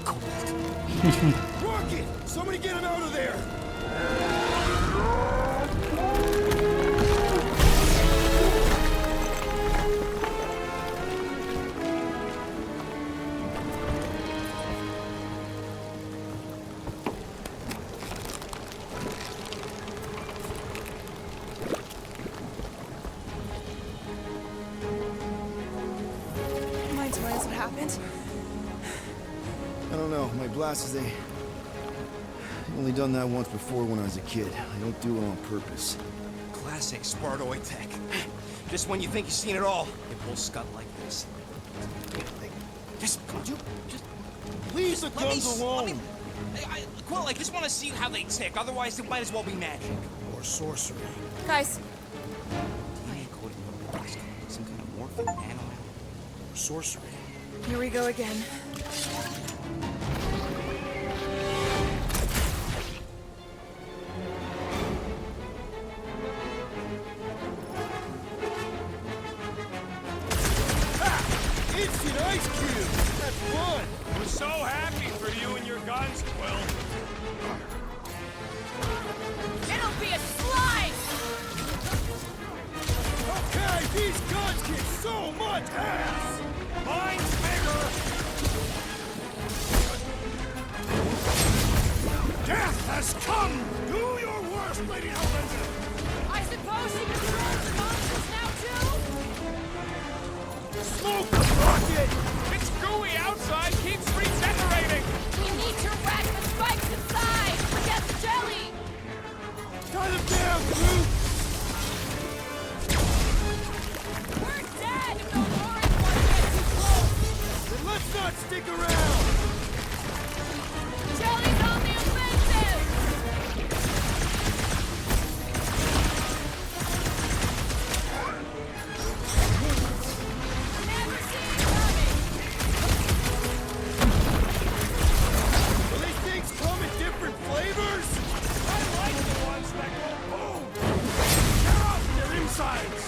cold. Rocket! Somebody get him out of there! Mind telling us what happened? I don't know. My glasses, I've only done that once before when I was a kid. I don't do it on purpose. Classic Spartoid tech. Just when you think you've seen it all, it pulls scut like this. Just, just Leave the let me, guns alone! Quill, I just want to see how they tick. Otherwise, it might as well be magic. Or sorcery. Guys, DNA coding some kind of morphine nano. Or sorcery. here we go again. Instant ice cube! That's fun! We're so happy for you and your guns, Quill. It'll be a slice! Okay, these guns kick so much ass! Mine's bigger! Death has come! Do your worst, Lady Hellbender! I suppose she controls the monsters now too? Smoke the rocket! It's gooey outside, keeps regenerating! We need to rack the spikes inside! Forget the jelly! Tie them down, Groot! We're dead if those orange ones get too close! Then let's not stick around! Jelly's on the offensive! Never seen it coming! Do these things come in different flavors? I like the ones that go boom! Tear off their insides!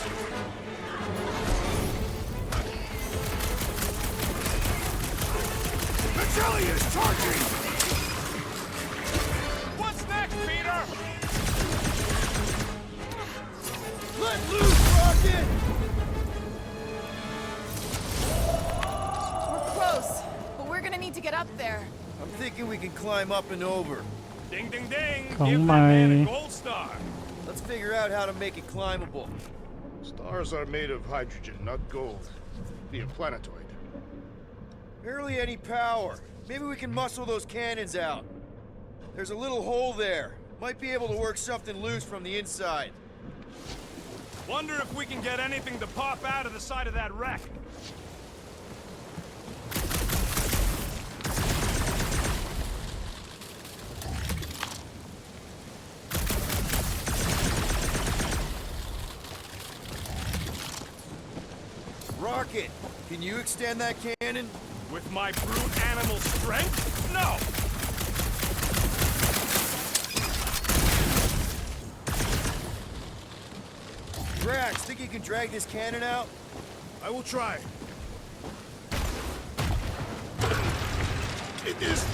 The jelly is charging! What's next, Peter? Let loose, Rocket! We're close, but we're gonna need to get up there. I'm thinking we can climb up and over. Ding, ding, ding! Không Give that man mày. a gold star! Let's figure out how to make it climbable. Stars are made of hydrogen, not gold. Be a planetoid. Barely any power. Maybe we can muscle those cannons out. There's a little hole there. Might be able to work something loose from the inside. Wonder if we can get anything to pop out of the side of that wreck. Rocket, can you extend that cannon? With my brute animal strength? No! Drax, think you can drag this cannon out? I will try. It is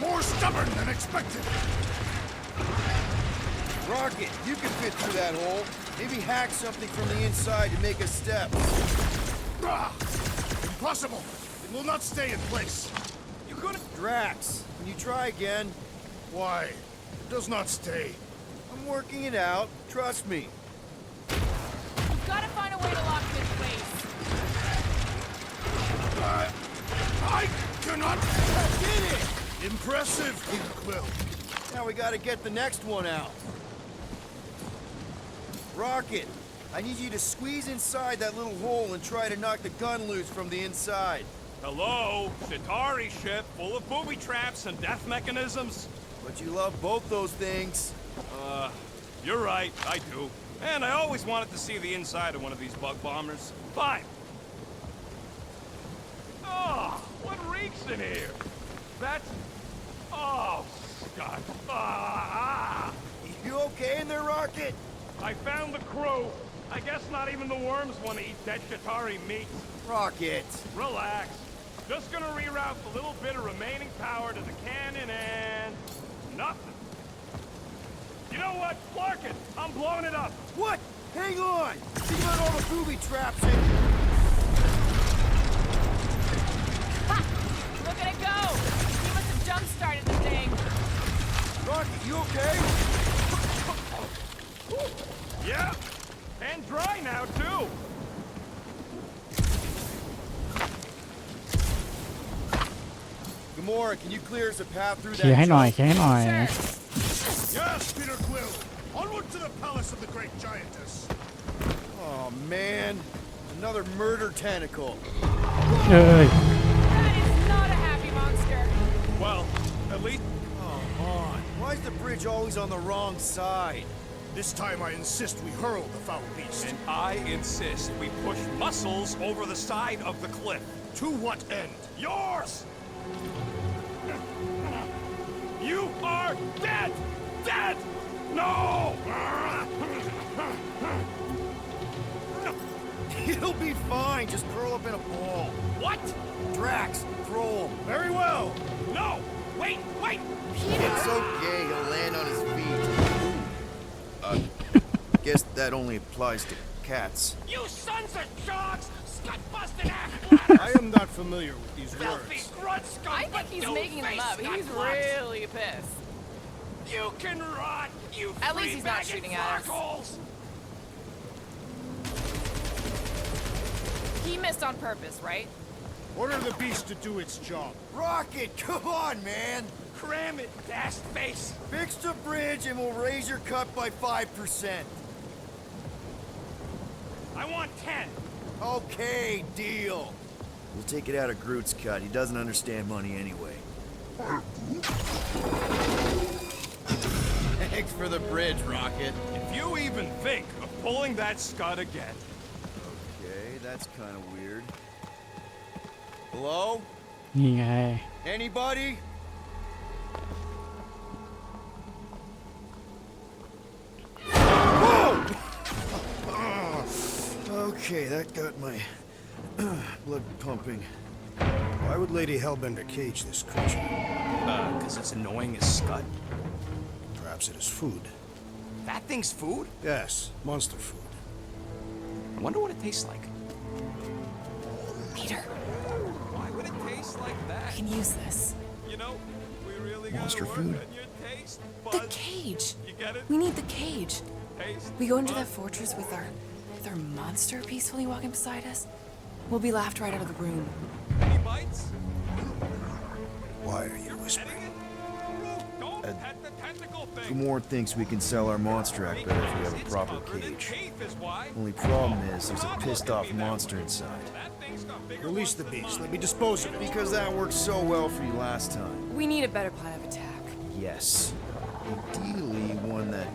more stubborn than expected. Rocket, you can fit through that hole. Maybe hack something from the inside to make a step. Ah, impossible. It will not stay in place. You couldn't... Drax, can you try again? Why? It does not stay. I'm working it out. Trust me. We've gotta find a way to lock this I cannot. Get it! Impressive, Quill. Now we gotta get the next one out. Rocket, I need you to squeeze inside that little hole and try to knock the gun loose from the inside. Hello? Chitauri ship full of booby traps and death mechanisms? But you love both those things. You're right, I do. And I always wanted to see the inside of one of these bug bombers. Fine. Oh, what reeks in here? That's... Oh, Scott. You okay in there, Rocket? I found the crew. I guess not even the worms want to eat dead Chitauri meat. Rocket. Relax. Just gonna reroute the little bit of remaining power to the cannon and... nothing. You know what? Clark it! I'm blowing it up! What? Hang on! You let all the booby traps in. Ha! Look at it go! He must have jump-started the thing. Rocket, you okay? Yeah! And dry now, too! Gamora, can you clear us a path through เคลียร์ that ให้หน่อย junk? เคลียร์ให้หน่อย Yes, Peter Quill. Onward to the palace of the great giantess. Oh, man. Another murder tentacle. เอ้ย That is not a happy monster. Well, at least... Come on. Why is the bridge always on the wrong side? This time I insist we hurl the foul beast. And I insist we push muscles over the side of the cliff. To what end? Yours! You are dead! Dead! No! He'll be fine. Just curl up in a ball. What? Drax, throw him. Very well. No! Wait! Wait! It's okay. He'll land on his feet. Guess that only applies to cats. You sons of dogs! Scut-busting ass! I am not familiar with these Filthy words. grunt scum! I think he's making them up. He's really pissed. You can rot, you At least he's not three-bagged shooting at us. fuckholes! He missed on purpose, right? Order the beast to do its job. Rocket, come on, man. Cram it, dash face! Fix the bridge and we'll raise your cut by 5%. I want 10! Okay, deal. We'll take it out of Groot's cut. He doesn't understand money anyway. Thanks for the bridge, Rocket. If you even think of pulling that scud again. Okay, that's kind of weird. Hello? นี่ไง Anybody? Whoa! Okay, that got my blood pumping. Why would Lady Hellbender cage this creature? Because it's annoying as Scud. Perhaps it is food. That thing's food? Yes, monster food. I wonder what it tastes like. Peter, Why would it taste like that? I can use this. You know, we really Monster gotta food? work on your taste The buds. cage. You get it? We need the cage. Taste We go into buds. that fortress with our monster peacefully walking beside us. We'll be laughed right out of the room. Any bites? Why are you whispering? Don't pet the tentacle thing. Gamora thinks we can sell our monster act better if we have a It's proper covered in cage. teeth is why. Only problem is there's a pissed off monster inside. That thing's got bigger Release ones the than beast. mine. Let me dispose of it. Because that worked so well for you last time. We need a better plan of attack. Yes. Ideally, one that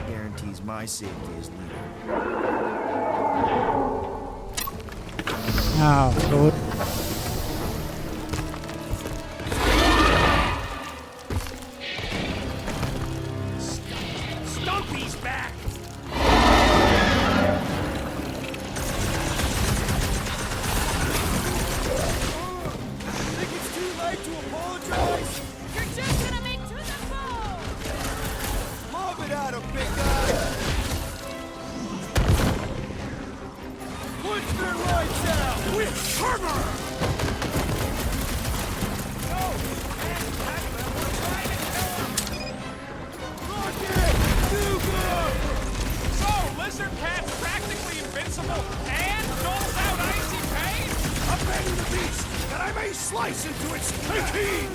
guarantees my safety as leader. อ้าวรูด Stumpy's back! Think it's too late to apologize? You're just gonna make to the bone! Lob it at him, big guy! Punch their lights out! With armor! I may slice into its canteen!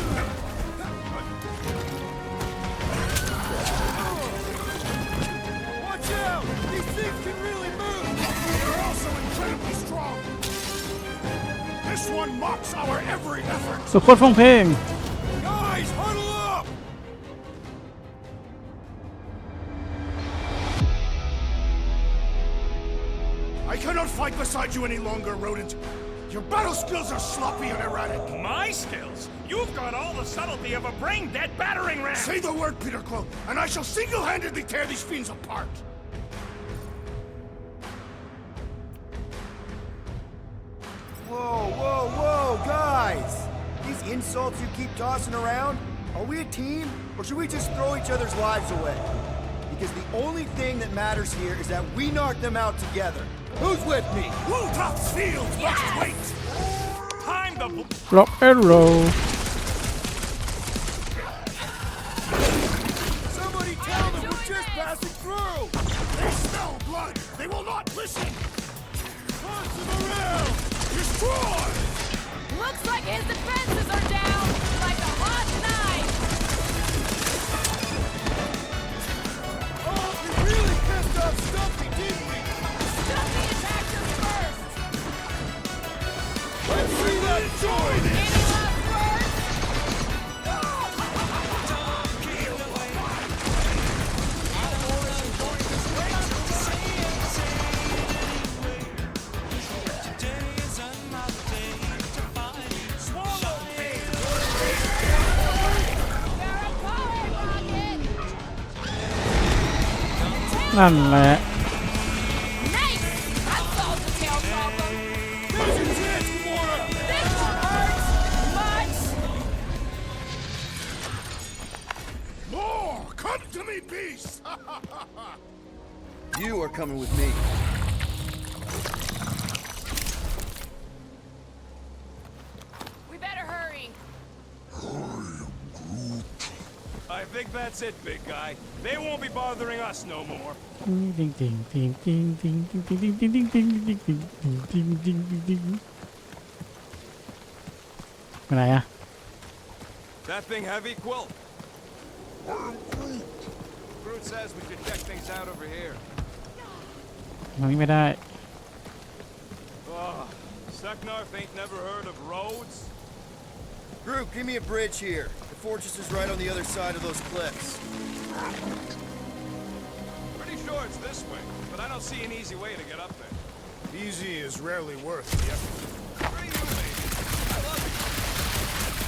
Watch out! These things can really move! They're also incredibly strong! This one mocks our every effort! สุดโคตรฟังเพลง Guys, huddle up! I cannot fight beside you any longer, rodent. Your battle skills are sloppy and erratic. My skills? You've got all the subtlety of a brain-dead battering ram! Say the word, Peter Quill, and I shall single-handedly tear these fiends apart. Whoa, guys! These insults you keep tossing around, are we a team, or should we just throw each other's lives away? Because the only thing that matters here is that we knock them out together. Who's with me? Bluetooth fields must wait! Time the... rock and roll Somebody tell them we're just passing through! They smell blood! They will not listen! Punch them around! Destroy! Looks like his defenses are down like a hot knife. Oh, we really pissed off Stumpy, didn't we? Stumpy attacked us first. Let's see that join! Any last words? Barrel power rocket. นั่นแหละ Nice. That solves the tail problem. There's your chance, Gamora! This one hurts much. More! Come to me, beast! You are coming with me. We better hurry. I think that's it, big guy. They won't be bothering us no more. ติงติงติงติงติงติงติงติงติงติงติงติงติงติงติงติงติงไปไหนอะ That thing heavy, Quill? Groot says we should check things out over here. ตรงนี้ไม่ได้ Oh, Seknarf ain't never heard of roads? Groot, give me a bridge here. The fortress is right on the other side of those cliffs. Pretty sure it's this way, but I don't see an easy way to get up there. Easy is rarely worth the effort. Where are you, lady? I love you.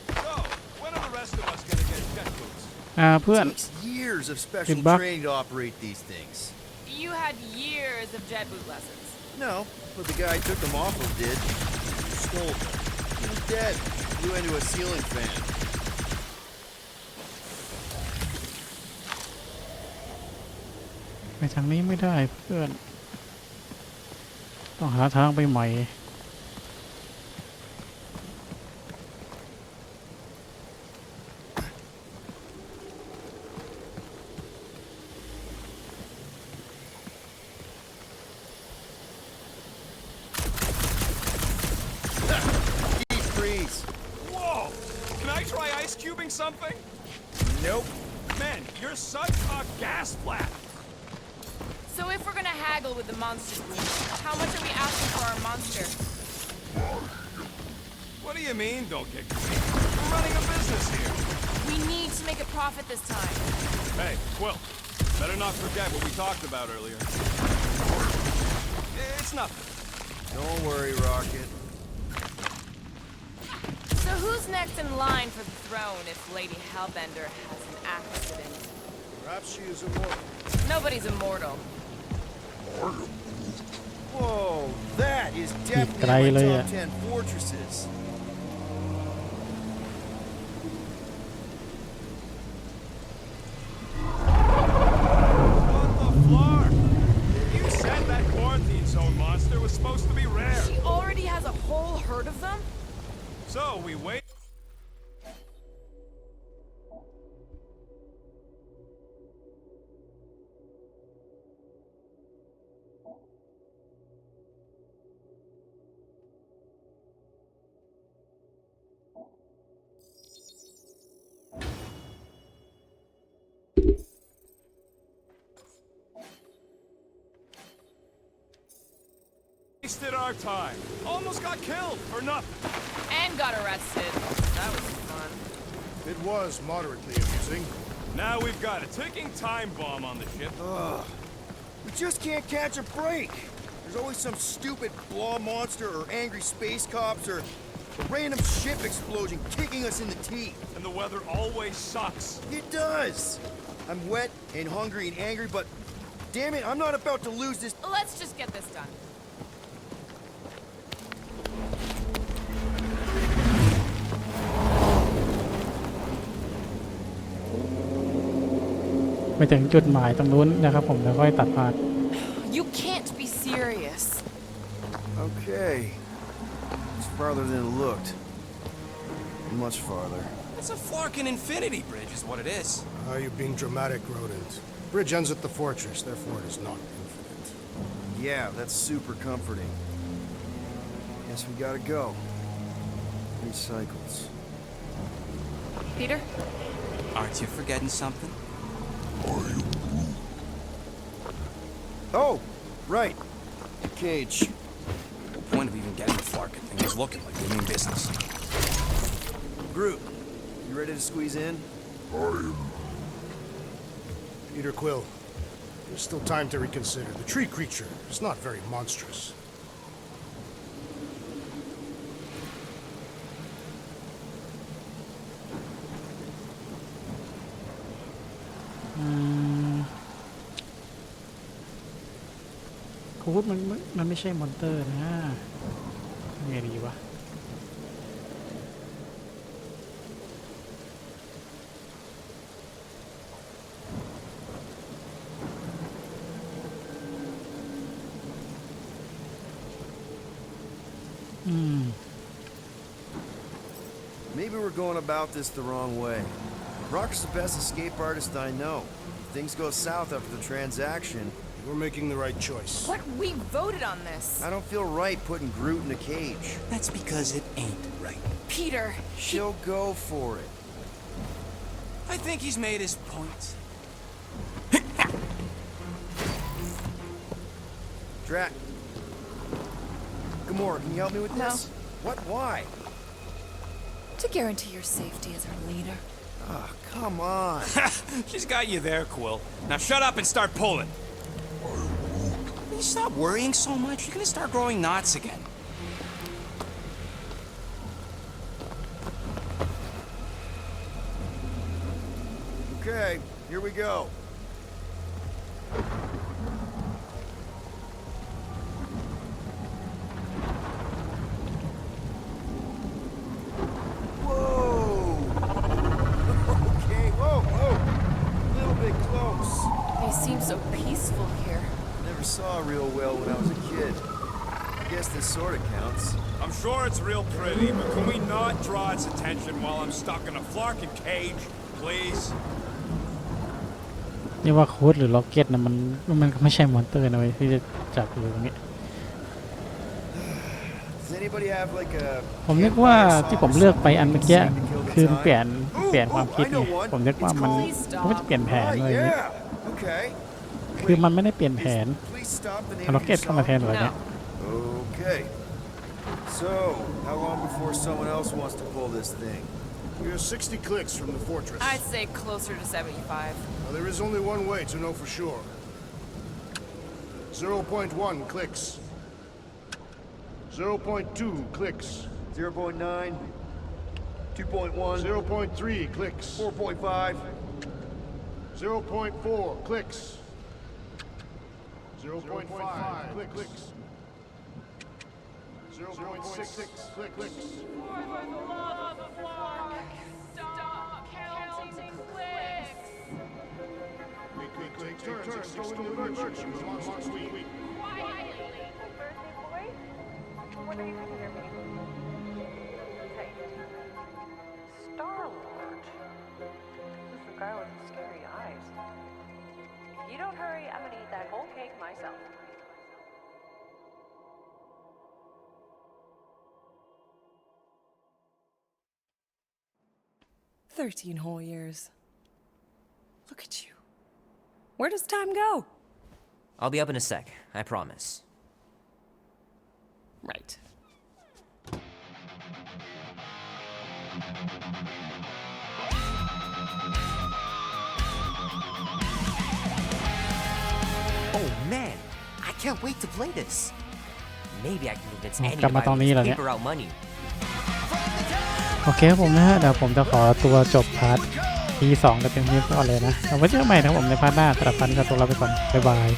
So, when are the rest of us gonna get jet boots? เพื่อน Takes years of special Good luck. training to operate these things. You had years of jet boot lessons. No, but the guy who took them off of did. Stole them. He was dead. Blew into a ceiling fan. ไปทางนี้ไม่ได้เพื่อนต้องหาทางไปใหม่ Deep freeze. Whoa! Can I try ice cubing something? Nope. Man, you're such a gas flat. So if we're gonna haggle with the monster queen, how much are we asking for our monster? What do you mean, don't get greedy? We're running a business here. We need to make a profit this time. Hey, Quill, better not forget what we talked about earlier. It's nothing. Don't worry, Rocket. So who's next in line for the throne if Lady Hellbender has an accident? Perhaps she is immortal. Nobody's immortal. Whoa, that is definitely Try myเลยอะ top 10 fortresses. What the flar? You quarantine zone monster was supposed to be rare. She already has a whole herd of them? So we wait. Wasted our time. Almost got killed for nothing. And got arrested. That was fun. It was moderately amusing. Now we've got a ticking time bomb on the ship. Ugh. We just can't catch a break. There's always some stupid blah monster or angry space cops or a random ship explosion kicking us in the teeth. And the weather always sucks. It does. I'm wet and hungry and angry, but damn it, I'm not about to lose this. Let's just get this done.ไปถึงจุดหมายตรงนู้นนะครับผมแล้วค่อยตัดพาด You can't be serious. Okay. It's farther than it looked. Much farther. It's a flarkin' infinity bridge is what it is. You're being dramatic, Rodent. Bridge ends at the fortress, therefore it is not infinite. Yeah, that's super comforting. Guess we gotta go. 3 cycles. Peter? Aren't you forgetting something? Oh, right. Cage. The point of even getting the flarkin' thing was looking like we mean business. Groot, you ready to squeeze in? Peter Quill, there's still time to reconsider. The tree creature is not very monstrous.คูดมันไม่ใช่มอนเตอร์นะไงดีวะMaybe we're going about this the wrong way. Brock's the best escape artist I know. If things go south after the transaction, We're making the right choice. But we voted on this. I don't feel right putting Groot in a cage. That's because it ain't right. Peter. She'll go for it. I think he's made his point. Drac. Gamora, can you help me with No. this? What? Why? To guarantee your safety as our leader. Ah, come on. She's got you there, Quill. Now shut up and start pulling. Will you stop worrying so much? You're gonna start growing knots again. Okay, here we go. Whoa! Okay, whoa! A little bit close. They seem so peaceful here. Never saw real well when I was a kid. I guess this sort of counts. I'm sure it's real pretty, but can we not draw its attention while I'm stuck in a flarkin' cage, please? นี่ว่าคูดหรือล็อกเก็ตนะมันก็ไม่ใช่มอนเตอร์นะเว้ยที่จะจับอยู่ตรงนี้ Does anybody have like a ผมนึกว่าที่ผมเลือกไปอันเมื่อกี้คือเปลี่ยนความคิดไงผมนึกว่ามันก็จะเปลี่ยนแผนอะไรอย่างนี้ Yeah. Okay. คือมันไม่ได้เปลี่ยนแผน Please stop the เอา name ล็อก of เก็ต your เข้ามาแทน song. เหรอเนี่ย Okay. So, how long before someone else wants to pull this thing? You're 60 clicks from the fortress. I'd say closer to 75. Now, there is only one way to know for sure. 0.1 clicks. 0.2 clicks. 0.9, 2.1, 0.3 clicks. 4.5. 0.4 clicks. 0.5 clicks. 0.6 clicks. Stop counting clicks! We take turns extolling the virtues of monster week. Quietly! myself. 13 whole years. Look at you. Where does time go? I'll be up in a sec, I promise. Right. Oh man, I can't wait to play this. Maybe I can convince Annie กลับ to มา buy ตรง me นี้ this เหรอเนี่ย paper out money. โอเคครับผมนะฮะเดี๋ยวผมจะขอตัวจบพาร์ทที่2แต่เพียงเท่านี้ก่อนเลยนะเอาไว้เจอกันใหม่นะครับผมในพาร์ทหน้าแต่ละพาร์ทนี้ก็ตัวลาไปก่อนบ๊ายบาย